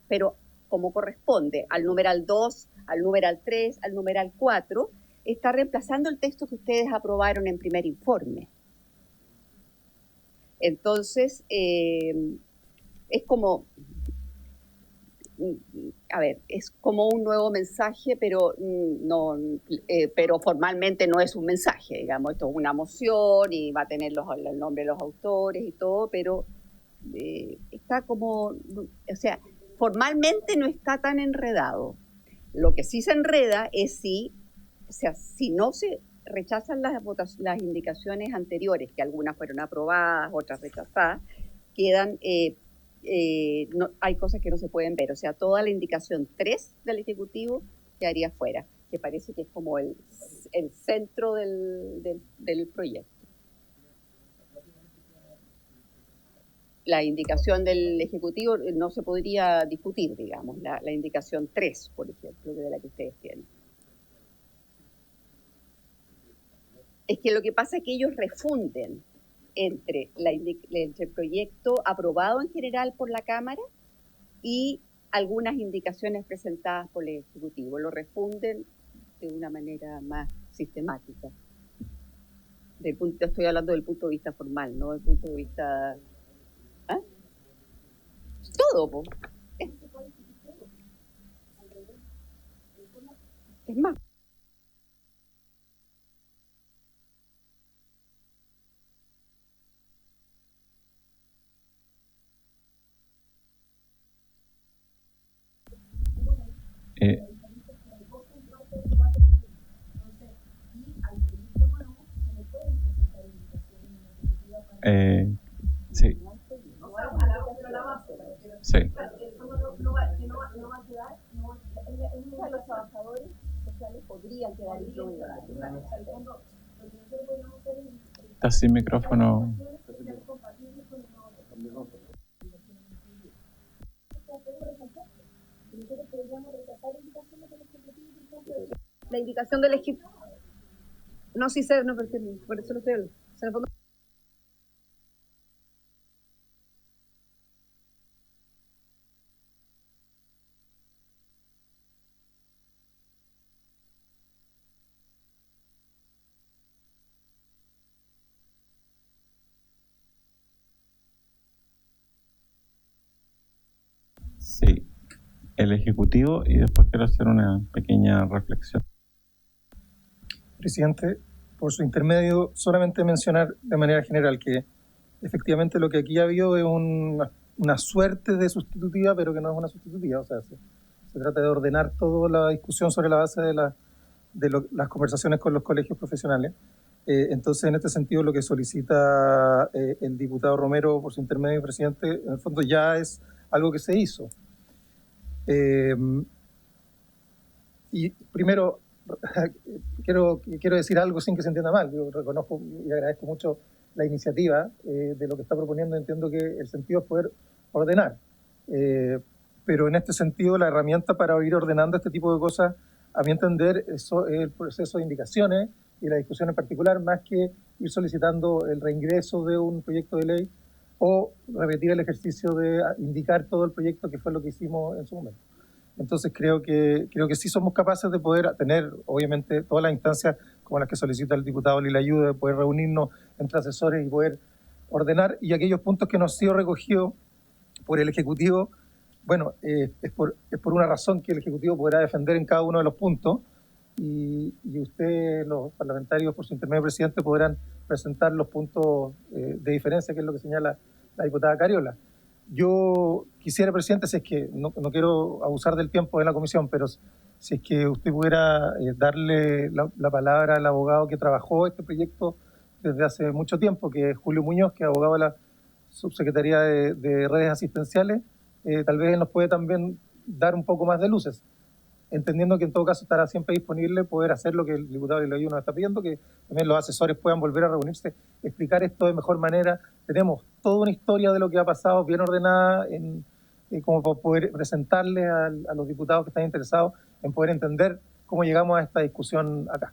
pero como corresponde, al numeral 2, al numeral 3, al numeral 4, está reemplazando el texto que ustedes aprobaron en primer informe. Entonces, es como, a ver, es como un nuevo mensaje, pero, pero formalmente no es un mensaje, digamos, esto es una moción y va a tener el nombre de los autores y todo, pero está como, o sea, formalmente no está tan enredado. Lo que sí se enreda es si no se rechazan las indicaciones anteriores, que algunas fueron aprobadas, otras rechazadas, quedan, hay cosas que no se pueden ver. O sea, toda la indicación 3 del Ejecutivo quedaría fuera, que parece que es como el centro del proyecto. La indicación del Ejecutivo no se podría discutir, digamos, la indicación 3, por ejemplo, de la que ustedes tienen. Es que lo que pasa es que ellos refunden entre el proyecto aprobado en general por la Cámara y algunas indicaciones presentadas por el Ejecutivo. Lo refunden de una manera más sistemática. Estoy hablando del punto de vista formal, no del punto de vista... ¿Ah? Todo, po. Es más. Sí. Sí. Los trabajadores sociales podrían quedar incluidos. Está sin micrófono. La indicación del Ejecutivo. No, sí sé, no, porque por eso lo estoy hablando. O sea, en el fondo, Sí, el Ejecutivo, y después quiero hacer una pequeña reflexión. Presidente, por su intermedio, solamente mencionar de manera general que efectivamente lo que aquí ha habido es una suerte de sustitutiva, pero que no es una sustitutiva. O sea, se trata de ordenar toda la discusión sobre la base de las conversaciones con los colegios profesionales. Entonces, en este sentido, lo que solicita el diputado Romero por su intermedio, presidente, en el fondo ya es algo que se hizo. Y primero, quiero decir algo sin que se entienda mal. Yo reconozco y agradezco mucho la iniciativa de lo que está proponiendo. Entiendo que el sentido es poder ordenar. Pero en este sentido, la herramienta para ir ordenando este tipo de cosas, a mi entender, eso es el proceso de indicaciones y la discusión en particular, más que ir solicitando el reingreso de un proyecto de ley o repetir el ejercicio de indicar todo el proyecto, que fue lo que hicimos en su momento. Entonces creo que sí somos capaces de poder tener, obviamente, todas las instancias como las que solicita el diputado Lila Ayuda, de poder reunirnos entre asesores y poder ordenar, y aquellos puntos que nos han sido recogidos por el Ejecutivo, bueno, es por una razón que el Ejecutivo podrá defender en cada uno de los puntos, y ustedes, los parlamentarios, por su intermedio, presidente, podrán presentar los puntos de diferencia, que es lo que señala la diputada Cariola. Yo quisiera, presidente, si es que no quiero abusar del tiempo de la comisión, pero si es que usted pudiera darle la palabra al abogado que trabajó este proyecto desde hace mucho tiempo, que es Julio Muñoz, que es abogado de la Subsecretaría de Redes Asistenciales, tal vez él nos puede también dar un poco más de luces, entendiendo que en todo caso estará siempre disponible poder hacer lo que el diputado Lila nos está pidiendo, que también los asesores puedan volver a reunirse, explicar esto de mejor manera. Tenemos toda una historia de lo que ha pasado bien ordenada, como para poder presentarle a los diputados que están interesados en poder entender cómo llegamos a esta discusión acá.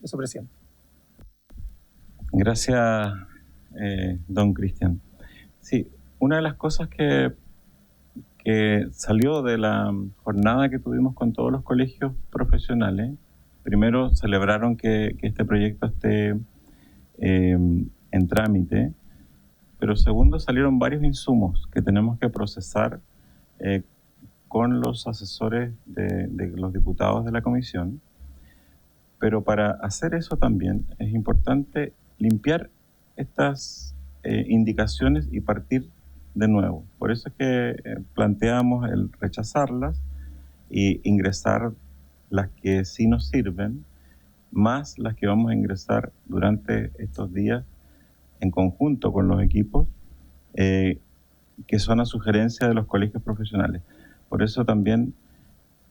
Eso, presidente. Gracias, don Cristian. Sí, una de las cosas que que salió de la jornada que tuvimos con todos los colegios profesionales. Primero celebraron que este proyecto esté en trámite, pero segundo salieron varios insumos que tenemos que procesar con los asesores de los diputados de la comisión. Pero para hacer eso también es importante limpiar estas indicaciones y partir de nuevo. Por eso es que planteamos el rechazarlas y ingresar las que sí nos sirven, más las que vamos a ingresar durante estos días en conjunto con los equipos, que son a sugerencia de los colegios profesionales. Por eso también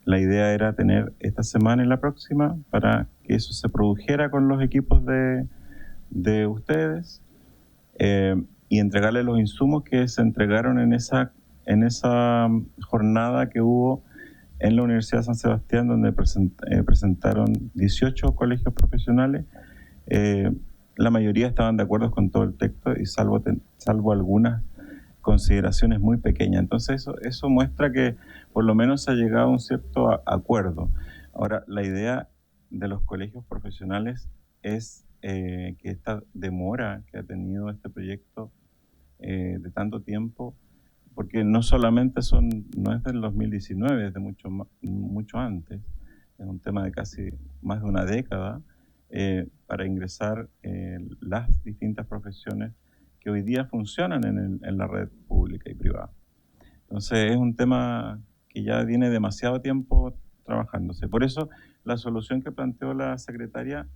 la idea era tener esta semana y la próxima para que eso se produjera con los equipos de ustedes y entregarles los insumos que se entregaron en esa jornada que hubo en la Universidad de San Sebastián, donde presentaron 18 colegios profesionales. La mayoría estaban de acuerdo con todo el texto y salvo algunas consideraciones muy pequeñas. Entonces eso muestra que por lo menos se ha llegado a un cierto acuerdo. Ahora, la idea de los colegios profesionales es que esta demora que ha tenido este proyecto de tanto tiempo, porque no solamente no es del 2019, es de mucho antes, es un tema de casi más de una década, para ingresar las distintas profesiones que hoy día funcionan en la red pública y privada. Entonces es un tema que ya viene demasiado tiempo trabajándose. Por eso la solución que planteó la secretaria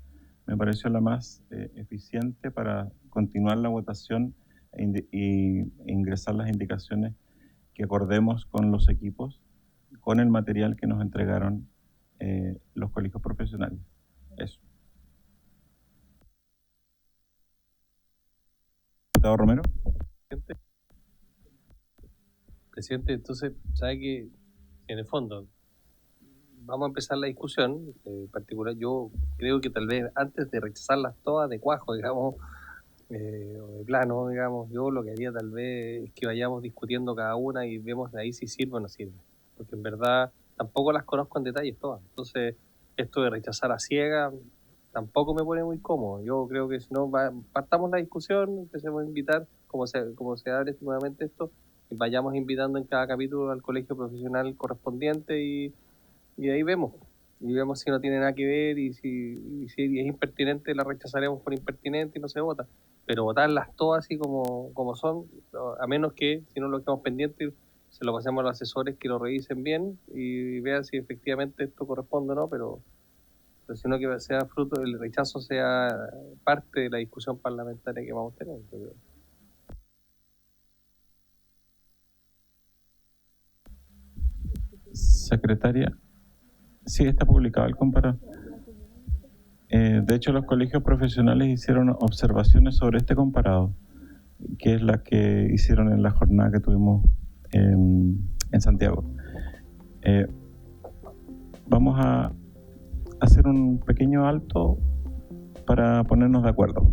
me pareció la más eficiente para continuar la votación e ingresar las indicaciones que acordemos con los equipos, con el material que nos entregaron los colegios profesionales. Eso. Diputado Romero. Presidente, entonces, ¿sabe que en el fondo vamos a empezar la discusión? En particular, yo creo que tal vez antes de rechazarlas todas de cuajo, digamos, o de plano, digamos, yo lo que haría tal vez es que vayamos discutiendo cada una y vemos de ahí si sirve o no sirve. Porque en verdad tampoco las conozco en detalles todas. Entonces, esto de rechazar a ciega tampoco me pone muy cómodo. Yo creo que si no, partamos la discusión, empecemos a invitar, como se abre nuevamente esto, y vayamos invitando en cada capítulo al colegio profesional correspondiente y ahí vemos. Y vemos si no tiene nada que ver y si es impertinente, la rechazaremos por impertinente y no se vota. Pero votarlas todas así como son, a menos que, si no lo dejamos pendiente, se lo pasemos a los asesores que lo revisen bien y vean si efectivamente esto corresponde o no, pero sino que sea fruto, el rechazo sea parte de la discusión parlamentaria que vamos a tener. Secretaria, sí está publicado el comparado. De hecho, los colegios profesionales hicieron observaciones sobre este comparado, que es la que hicieron en la jornada que tuvimos en Santiago. Vamos a hacer un pequeño alto para ponernos de acuerdo.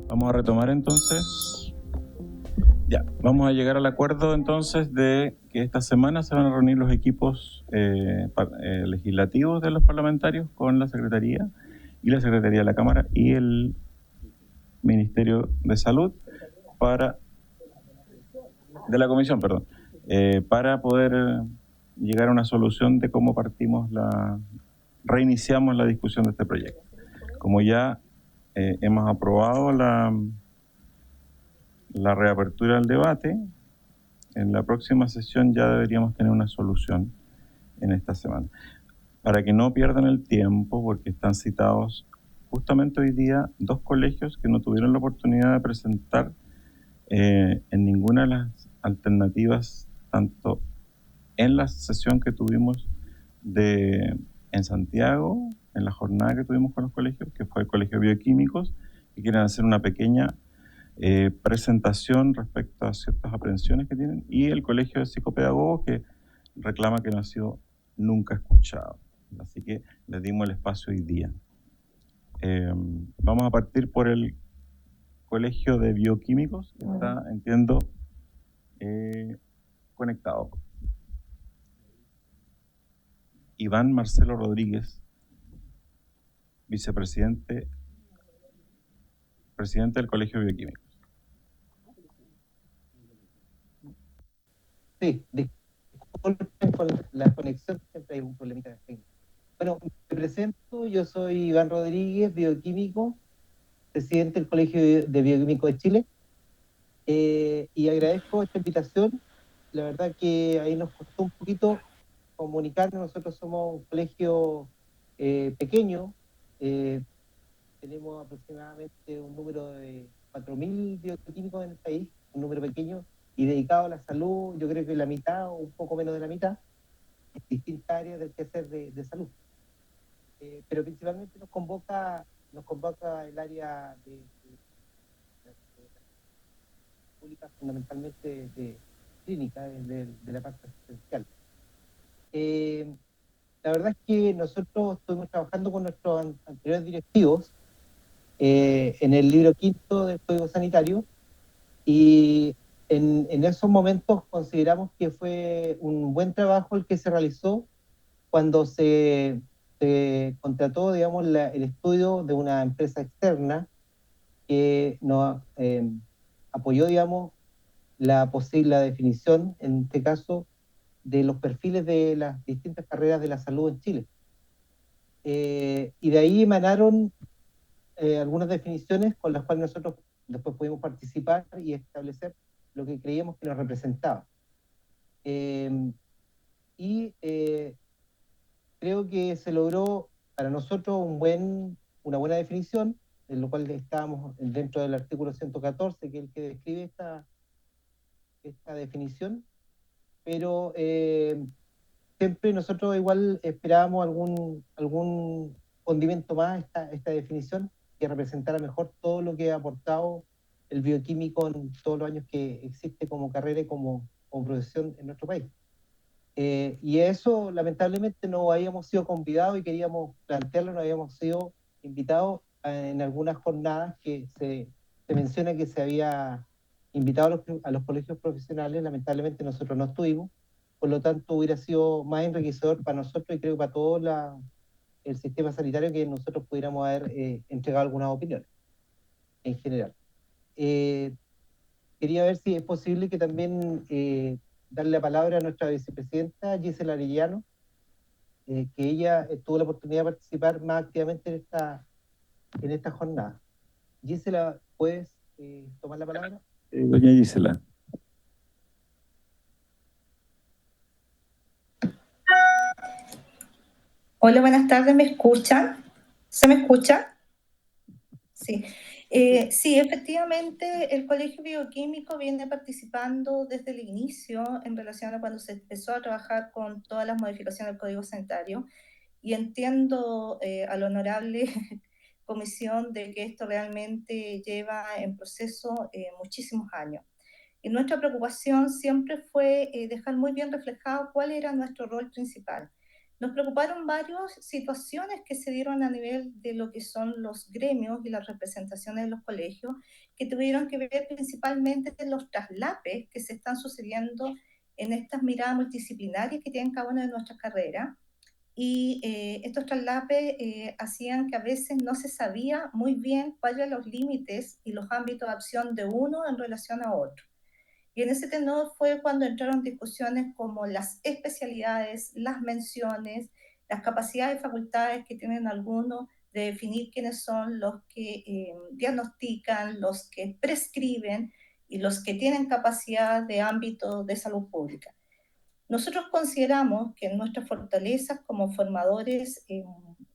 Vamos a retomar entonces. Ya, vamos a llegar al acuerdo entonces de que esta semana se van a reunir los equipos legislativos de los parlamentarios con la Secretaría y la Secretaría de la Cámara y el Ministerio de Salud de la Comisión, para poder llegar a una solución de cómo reiniciamos la discusión de este proyecto. Como ya hemos aprobado la reapertura del debate, en la próxima sesión ya deberíamos tener una solución en esta semana. Para que no pierdan el tiempo, porque están citados justamente hoy día dos colegios que no tuvieron la oportunidad de presentar en ninguna de las alternativas, tanto en la sesión que tuvimos en Santiago, en la jornada que tuvimos con los colegios, que fue el Colegio de Bioquímicos, y quieren hacer una pequeña presentación respecto a ciertas aprehensiones que tienen, y el Colegio de Psicopedagogos, que reclama que no ha sido nunca escuchado. Así que les dimos el espacio hoy día. Vamos a partir por el Colegio de Bioquímicos, que está, entiendo, conectado. Iván Marcelo Rodríguez, vicepresidente, presidente del Colegio de Bioquímicos. Sí, disculpen con la conexión, siempre hay un problemita técnico. Bueno, me presento, yo soy Iván Rodríguez, bioquímico, presidente del Colegio de Bioquímicos de Chile, y agradezco esta invitación. La verdad que ahí nos costó un poquito comunicarnos. Nosotros somos un colegio pequeño, tenemos aproximadamente un número de 4.000 bioquímicos en el país, un número pequeño, y dedicado a la salud, yo creo que la mitad o un poco menos de la mitad, en distintas áreas del quehacer de salud. Pero principalmente nos convoca el área de pública, fundamentalmente de clínica, de la parte asistencial. La verdad es que nosotros estuvimos trabajando con nuestros anteriores directivos en el libro quinto del Código Sanitario, y en esos momentos consideramos que fue un buen trabajo el que se realizó cuando se contrató, digamos, el estudio de una empresa externa que nos apoyó, digamos, la definición, en este caso, de los perfiles de las distintas carreras de la salud en Chile. Y de ahí emanaron algunas definiciones con las cuales nosotros después pudimos participar y establecer lo que creíamos que nos representaba. Creo que se logró para nosotros una buena definición, en lo cual estábamos dentro del artículo 114, que es el que describe esta definición, pero siempre nosotros igual esperábamos algún condimento más esta definición, que representara mejor todo lo que ha aportado el bioquímico en todos los años que existe como carrera y como profesión en nuestro país. Y eso, lamentablemente, no habíamos sido convidados y queríamos plantearlo, no habíamos sido invitados en algunas jornadas que se menciona que se había invitado a los colegios profesionales. Lamentablemente nosotros no estuvimos, por lo tanto hubiera sido más enriquecedor para nosotros y creo que para todo el sistema sanitario que nosotros pudiéramos haber entregado algunas opiniones en general. Quería ver si es posible que también darle la palabra a nuestra vicepresidenta Gisela Arellano, que ella tuvo la oportunidad de participar más activamente en esta jornada. Gisela, ¿puedes tomar la palabra? Doña Gisela. Hola, buenas tardes, ¿me escuchan? ¿Se me escucha? Sí. Sí, efectivamente, el Colegio Bioquímico viene participando desde el inicio en relación a cuando se empezó a trabajar con todas las modificaciones del Código Sanitario, y entiendo al honorable comisión de que esto realmente lleva en proceso muchísimos años. Y nuestra preocupación siempre fue dejar muy bien reflejado cuál era nuestro rol principal. Nos preocuparon varias situaciones que se dieron a nivel de lo que son los gremios y las representaciones de los colegios, que tuvieron que ver principalmente en los traslapes que se están sucediendo en estas miradas multidisciplinarias que tienen cada una de nuestras carreras. Y estos traslapes hacían que a veces no se sabía muy bien cuáles eran los límites y los ámbitos de acción de uno en relación a otro. Y en ese tenor fue cuando entraron discusiones como las especialidades, las menciones, las capacidades y facultades que tienen algunos de definir quiénes son los que diagnostican, los que prescriben y los que tienen capacidad de ámbito de salud pública. Nosotros consideramos que nuestras fortalezas como formadores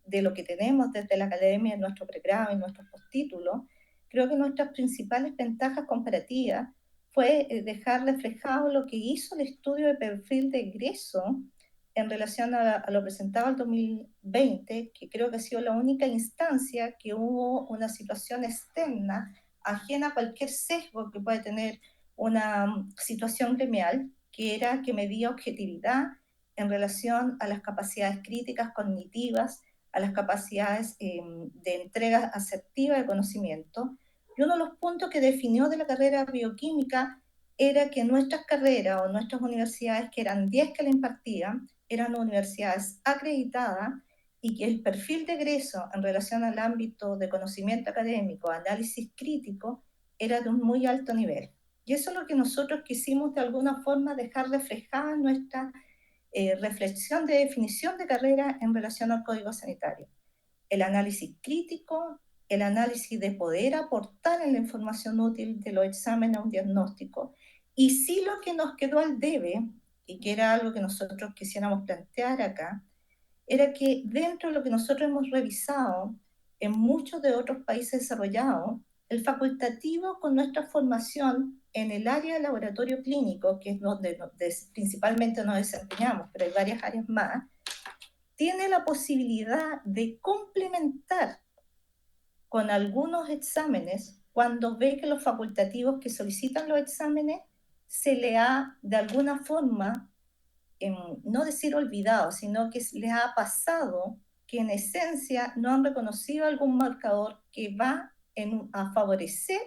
de lo que tenemos desde la academia, en nuestro pregrado y nuestros postítulos, creo que nuestras principales ventajas comparativas fue dejar reflejado lo que hizo el estudio de perfil de egreso en relación a lo presentado en 2020, que creo que ha sido la única instancia que hubo una situación externa ajena a cualquier sesgo que puede tener una situación gremial, que era que medía objetividad en relación a las capacidades críticas cognitivas, a las capacidades de entrega asertiva de conocimiento. Y uno de los puntos que definió de la carrera bioquímica era que nuestras carreras o nuestras universidades, que eran 10 que la impartían, eran universidades acreditadas y que el perfil de egreso en relación al ámbito de conocimiento académico, análisis crítico, era de un muy alto nivel. Y eso es lo que nosotros quisimos de alguna forma dejar reflejada en nuestra reflexión de definición de carrera en relación al Código Sanitario. El análisis crítico, el análisis de poder aportar en la información útil de los exámenes a un diagnóstico. Y sí, lo que nos quedó al debe, y que era algo que nosotros quisiéramos plantear acá, era que dentro de lo que nosotros hemos revisado en muchos de otros países desarrollados, el facultativo con nuestra formación en el área de laboratorio clínico, que es donde principalmente nos desempeñamos, pero hay varias áreas más, tiene la posibilidad de complementar con algunos exámenes cuando ve que los facultativos que solicitan los exámenes se le ha de alguna forma, no decir olvidado, sino que les ha pasado que en esencia no han reconocido algún marcador que va a favorecer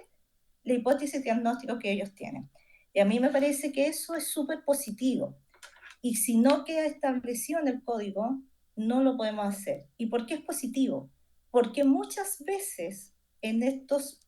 la hipótesis diagnóstica que ellos tienen. Y a mí me parece que eso es súper positivo. Y si no queda establecido en el código, no lo podemos hacer. ¿Y por qué es positivo? Porque muchas veces en estos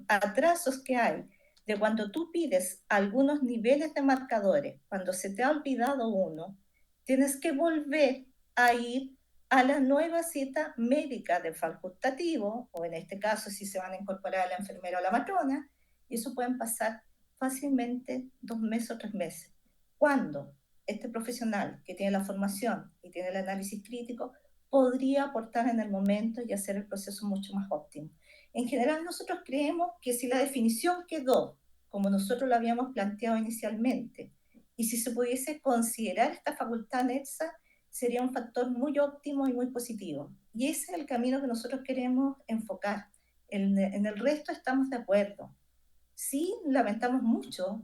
atrasos que hay, de cuando tú pides algunos niveles de marcadores, cuando se te ha olvidado uno, tienes que volver a ir a la nueva cita médica del facultativo, o en este caso si se van a incorporar a la enfermera o la matrona, y eso pueden pasar fácilmente 2 meses o 3 meses. ¿Cuándo? Este profesional que tiene la formación y tiene el análisis crítico podría aportar en el momento y hacer el proceso mucho más óptimo. En general, nosotros creemos que si la definición quedó como nosotros lo habíamos planteado inicialmente, y si se pudiese considerar esta facultad anexa, sería un factor muy óptimo y muy positivo. Y ese es el camino que nosotros queremos enfocar. En el resto estamos de acuerdo. Sí, lamentamos mucho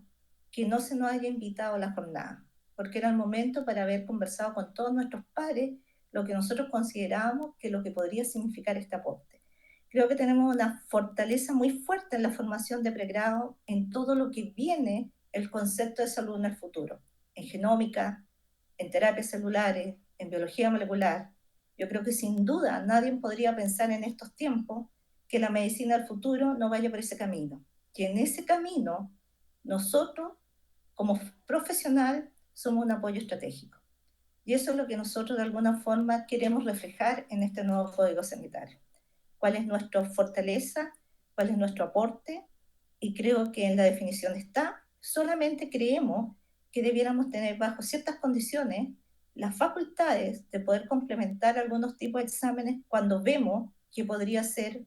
que no se nos haya invitado a la jornada, porque era el momento para haber conversado con todos nuestros pares lo que nosotros considerábamos que lo que podría significar este aporte. Creo que tenemos una fortaleza muy fuerte en la formación de pregrado, en todo lo que viene el concepto de salud en el futuro, en genómica, en terapias celulares, en biología molecular. Yo creo que sin duda nadie podría pensar en estos tiempos que la medicina del futuro no vaya por ese camino. Que en ese camino nosotros, como profesional, somos un apoyo estratégico. Y eso es lo que nosotros de alguna forma queremos reflejar en este nuevo Código Sanitario. ¿Cuál es nuestra fortaleza? ¿Cuál es nuestro aporte? Y creo que en la definición está. Solamente creemos que debiéramos tener bajo ciertas condiciones las facultades de poder complementar algunos tipos de exámenes cuando vemos que podría ser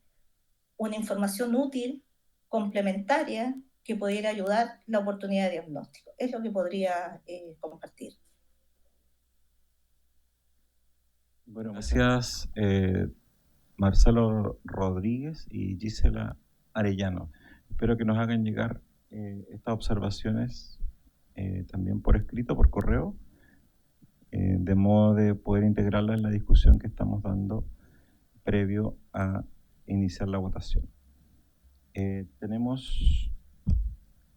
una información útil, complementaria, que pudiera ayudar la oportunidad de diagnóstico. Es lo que podría compartir. Bueno, gracias Marcelo Rodríguez y Gisela Arellano. Espero que nos hagan llegar estas observaciones también por escrito, por correo, de modo de poder integrarlas en la discusión que estamos dando previo a iniciar la votación. Tenemos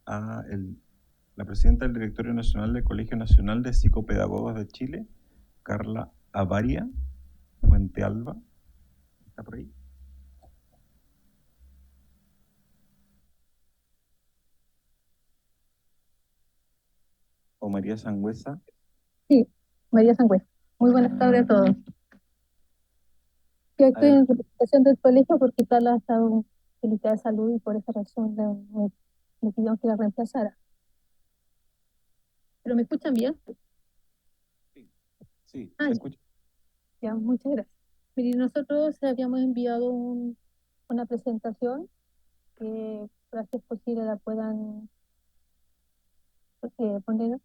a la presidenta del Directorio Nacional del Colegio Nacional de Psicopedagogos de Chile, Carla Avaria Fuente Alba. ¿Está por ahí? ¿O María Sangüesa? Sí, María Sangüesa. Muy buenas tardes a todos. Yo estoy en representación del colegio porque Carla ha estado delicada de salud y por esa razón me pidieron que la reemplazara. ¿Pero me escuchan bien? Sí, se escucha. Ya, muchas gracias. Miren, nosotros habíamos enviado una presentación que para si es posible la puedan poner.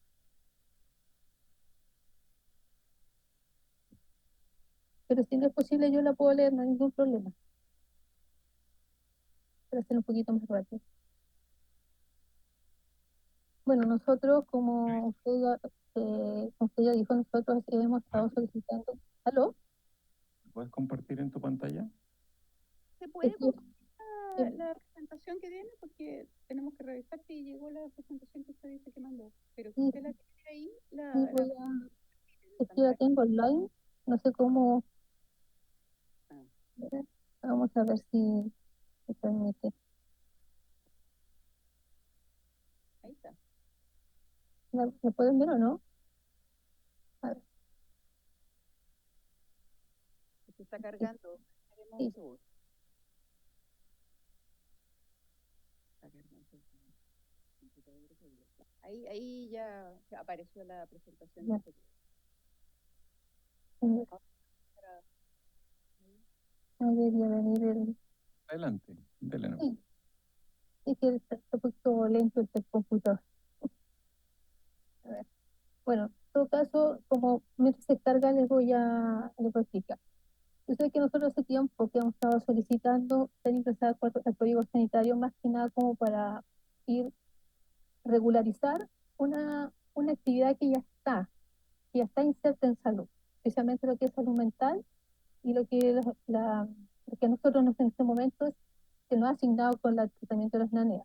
Pero si no es posible yo la puedo leer, no hay ningún problema. para hacerlo un poquito más rápido. Bueno, nosotros, como usted ya dijo, nosotros hemos estado solicitando. ¿Aló? ¿Puedes compartir en tu pantalla? ¿Se puede Es que- compartir eh, la presentación que tiene? Porque tenemos que revisar si llegó la presentación que usted dice que mandó. Pero si Sí, usted la tiene ahí, sí, es que la tengo online, no sé cómo. Vamos a ver si se permite. Ahí está. ¿La pueden ver o no? A ver, Se está cargando. Esperemos sí. un segundo. Está cargando. Ahí ya apareció la presentación. Ya. Debería venir el. Adelante, dele nomás. Sí, es que está un poquito lento este computador. A ver. Bueno, en todo caso, como mientras se carga, les voy a explicar. Yo sé que nosotros hace tiempo que hemos estado solicitando ser ingresar al código sanitario, más que nada como para ir regularizar una actividad que ya está inserta en salud, especialmente lo que es salud mental y lo que a nosotros en este momento es que nos ha asignado con el tratamiento de las NANEA.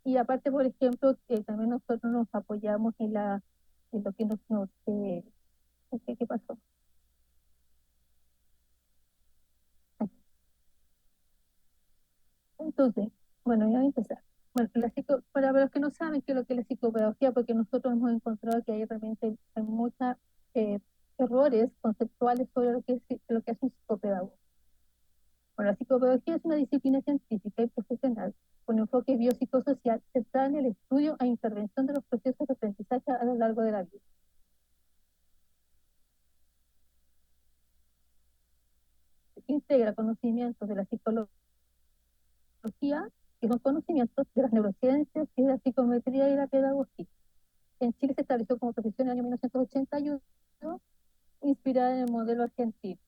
Y aparte, por ejemplo, que también nosotros nos apoyamos en lo que ¿qué pasó? Entonces, bueno, ya voy a empezar. Bueno, para los que no saben qué es lo que es la psicopedagogía, porque nosotros hemos encontrado que hay realmente hay muchos errores conceptuales sobre lo que es un psicopedagogo. Bueno, la psicopedagogía es una disciplina científica y profesional con enfoque biopsicosocial centrada en el estudio e intervención de los procesos de aprendizaje a lo largo de la vida. Integra conocimientos de la psicología, que son conocimientos de las neurociencias y de la psicometría y la pedagogía. En Chile se estableció como profesión en el año 1981, inspirada en el modelo argentino.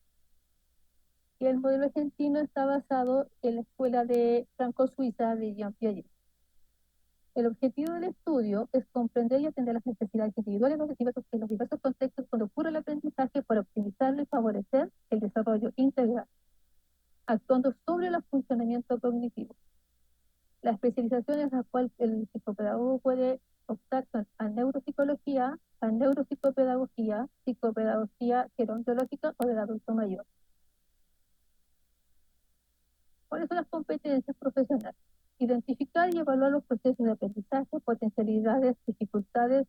Y el modelo argentino está basado en la escuela de franco-suiza de Jean Piaget. El objetivo del estudio es comprender y atender las necesidades individuales en los diversos contextos donde ocurre el aprendizaje para optimizarlo y favorecer el desarrollo integral, actuando sobre el funcionamiento cognitivo. La especialización en la cual el psicopedagogo puede optar son a neuropsicología, a neuropsicopedagogía, psicopedagogía gerontológica o del adulto mayor. ¿Cuáles son las competencias profesionales? Identificar y evaluar los procesos de aprendizaje, potencialidades, dificultades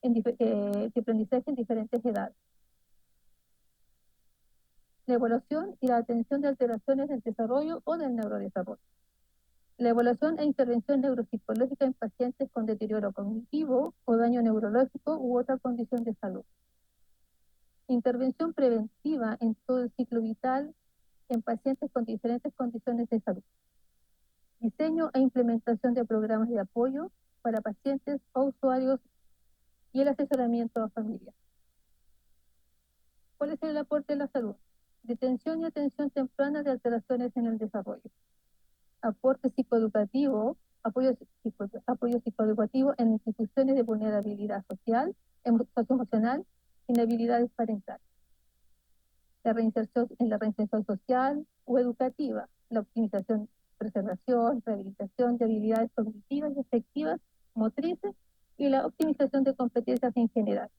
de aprendizaje en diferentes edades. La evaluación y la atención de alteraciones del desarrollo o del neurodesarrollo. La evaluación e intervención neuropsicológica en pacientes con deterioro cognitivo o daño neurológico u otra condición de salud. Intervención preventiva en todo el ciclo vital en pacientes con diferentes condiciones de salud. Diseño e implementación de programas de apoyo para pacientes o usuarios y el asesoramiento a familias. ¿Cuál es el aporte de la salud? Detención y atención temprana de alteraciones en el desarrollo. Aporte psicoeducativo, apoyo psicoeducativo en instituciones de vulnerabilidad social, socioemocional, inhabilidades parentales. La reinserción social o educativa, la optimización, preservación, rehabilitación de habilidades cognitivas y afectivas, motrices y la optimización de competencias en general.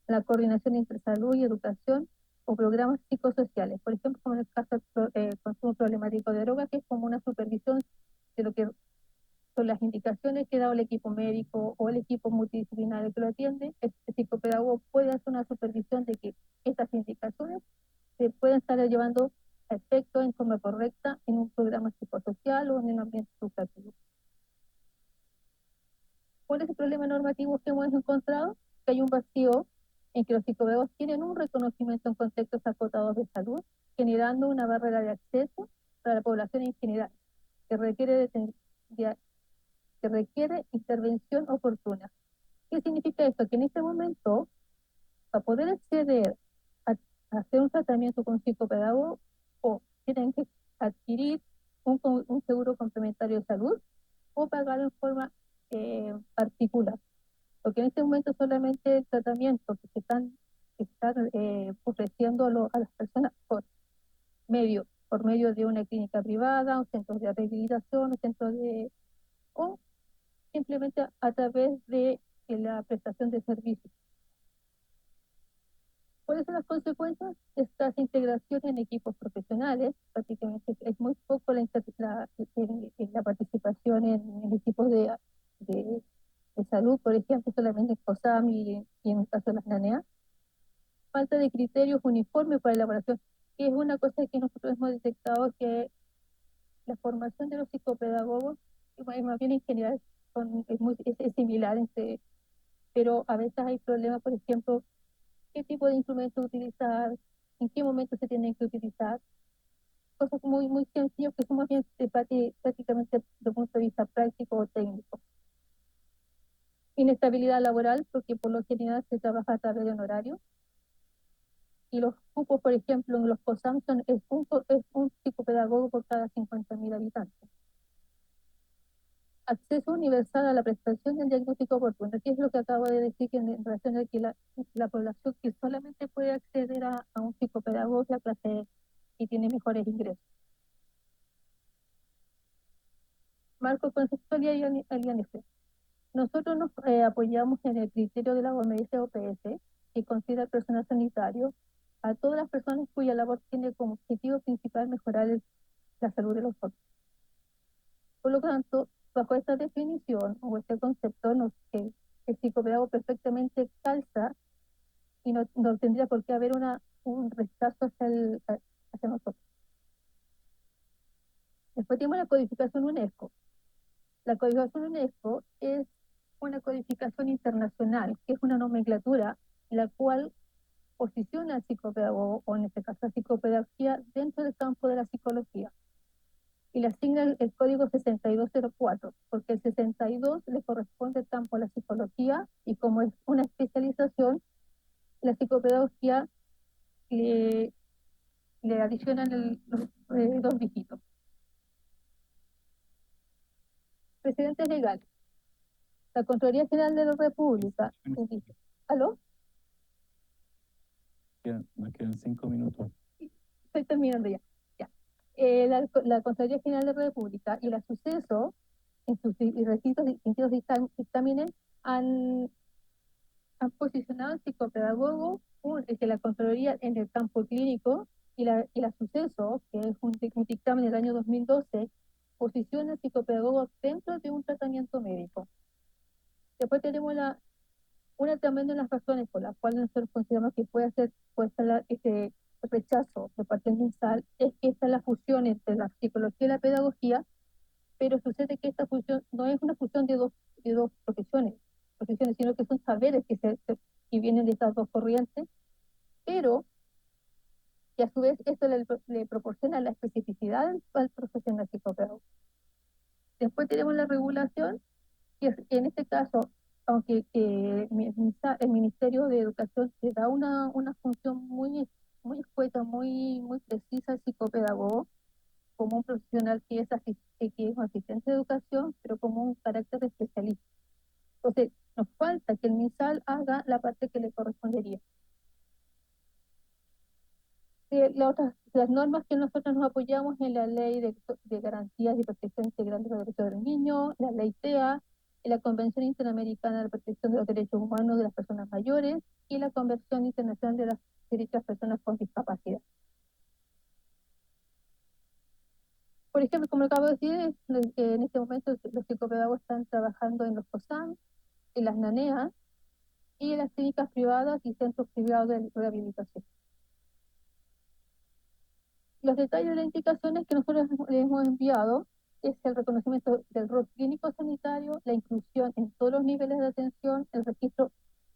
La coordinación entre salud y educación o programas psicosociales, por ejemplo, como en el caso del consumo problemático de drogas, que es como una supervisión de lo que son las indicaciones que ha dado el equipo médico o el equipo multidisciplinario que lo atiende. El psicopedagogo puede hacer una supervisión de que estas indicaciones se pueden estar llevando a efecto en forma correcta en un programa psicosocial o en el ambiente educativo. ¿Cuál es el problema normativo que hemos encontrado? Que hay un vacío en que los psicopedagogos tienen un reconocimiento en contextos acotados de salud, generando una barrera de acceso para la población en general, que requiere intervención oportuna. ¿Qué significa esto? Que en este momento, para poder acceder a hacer un tratamiento con psicopedagogo, o tienen que adquirir un seguro complementario de salud o pagar en forma particular. Porque en este momento solamente el tratamiento que se están ofreciendo a las personas por medio de una clínica privada, un centro de rehabilitación, o simplemente a través de la prestación de servicios. ¿Cuáles son las consecuencias de estas integraciones en equipos profesionales? Prácticamente es muy poco la participación en equipos de salud, por ejemplo, solamente en COSAM y en el caso de las NANEA. Falta de criterios uniformes para la elaboración, que es una cosa que nosotros hemos detectado, que la formación de los psicopedagogos, más bien en general, es similar, pero a veces hay problemas, por ejemplo, qué tipo de instrumentos utilizar, en qué momento se tienen que utilizar, cosas muy sencillas que son más bien prácticamente desde el punto de vista práctico o técnico. Inestabilidad laboral, porque por lo general se trabaja a través de un horario. Y los cupos, por ejemplo, en los COSAM es un psicopedagogo por cada 50.000 habitantes. Acceso universal a la prestación del diagnóstico oportuno, que es lo que acabo de decir, que en relación a que la población que solamente puede acceder a un psicopedagogo es la clase E y tiene mejores ingresos. Marco conceptual y alianza. Nosotros nos apoyamos en el criterio de la OMS-OPS, que considera el personal sanitario a todas las personas cuya labor tiene como objetivo principal mejorar la salud de los otros. Por lo tanto, bajo esta definición o este concepto, el psicopedagogo perfectamente calza y no tendría por qué haber un rechazo hacia nosotros. Después tenemos la codificación UNESCO. La codificación UNESCO es una codificación internacional, que es una nomenclatura en la cual posiciona al psicopedagogo, o en este caso la psicopedagogía, dentro del campo de la psicología. Y le asigna el código 6204, porque el 62 le corresponde al campo de la psicología, y como es una especialización, la psicopedagogía le adicionan los 2 dígitos. Precedentes legales. La Contraloría General de la República. ¿Aló? Nos quedan 5 minutos. Estoy terminando ya. La Contraloría General de la República y la Suceso, en sus distintos dictámenes, han posicionado al psicopedagogo, que la Contraloría en el campo clínico, y la Suceso, que es un dictamen del año 2012, posiciona al psicopedagogo dentro de un tratamiento médico. Después tenemos una también de las razones por las cuales nosotros consideramos que puede estar este rechazo de parte del MinSal, es que está la fusión entre la psicología y la pedagogía, pero sucede que esta fusión no es una fusión de dos profesiones, sino que son saberes que vienen de estas dos corrientes, pero que a su vez esto le proporciona la especificidad al profesional psicopedagogo. Después tenemos la regulación, que en este caso, aunque el Ministerio de Educación le da una función muy escueta, muy precisa al psicopedagogo, como un profesional que es un asistente de educación, pero como un carácter de especialista. Entonces, nos falta que el MinSal haga la parte que le correspondería. Las normas que nosotros nos apoyamos en la Ley de Garantías y Protección Integral de los Derechos del Niño, la Ley TEA, en la Convención Interamericana de la Protección de los Derechos Humanos de las Personas Mayores y la Convención Internacional de las Derechos de las Personas con Discapacidad. Por ejemplo, como acabo de decir, en este momento los psicopedagogos están trabajando en los COSAM, en las NANEA y en las clínicas privadas y centros privados de rehabilitación. Los detalles de las indicaciones que nosotros les hemos enviado es el reconocimiento del rol clínico sanitario, la inclusión en todos los niveles de atención, el registro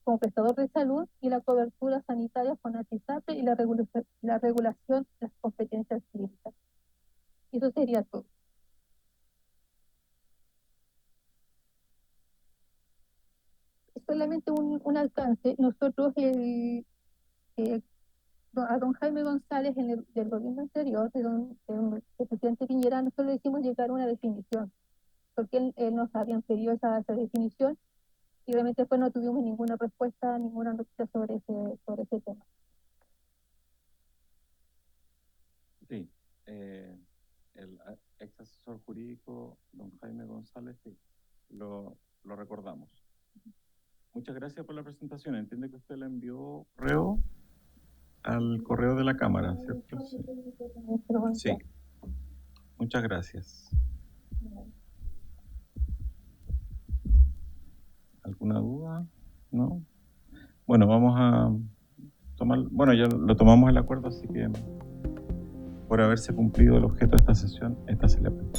como prestador de salud y la cobertura sanitaria con ATISAPE y la regulación de las competencias clínicas. Y eso sería todo. Es solamente un alcance. Nosotros a don Jaime González del gobierno anterior, del presidente Piñera, nosotros le hicimos llegar una definición, porque él nos habían pedido esa definición y realmente después no tuvimos ninguna respuesta, ninguna noticia sobre ese tema. Sí, el ex asesor jurídico, don Jaime González, sí, lo recordamos. Muchas gracias por la presentación. Entiende que usted le envió correo al correo de la Cámara, ¿cierto? Sí. Sí. Muchas gracias. ¿Alguna duda? ¿No? Bueno, vamos a tomar, bueno, ya lo tomamos el acuerdo, así que por haberse cumplido el objeto de esta sesión, esta se le aprueba.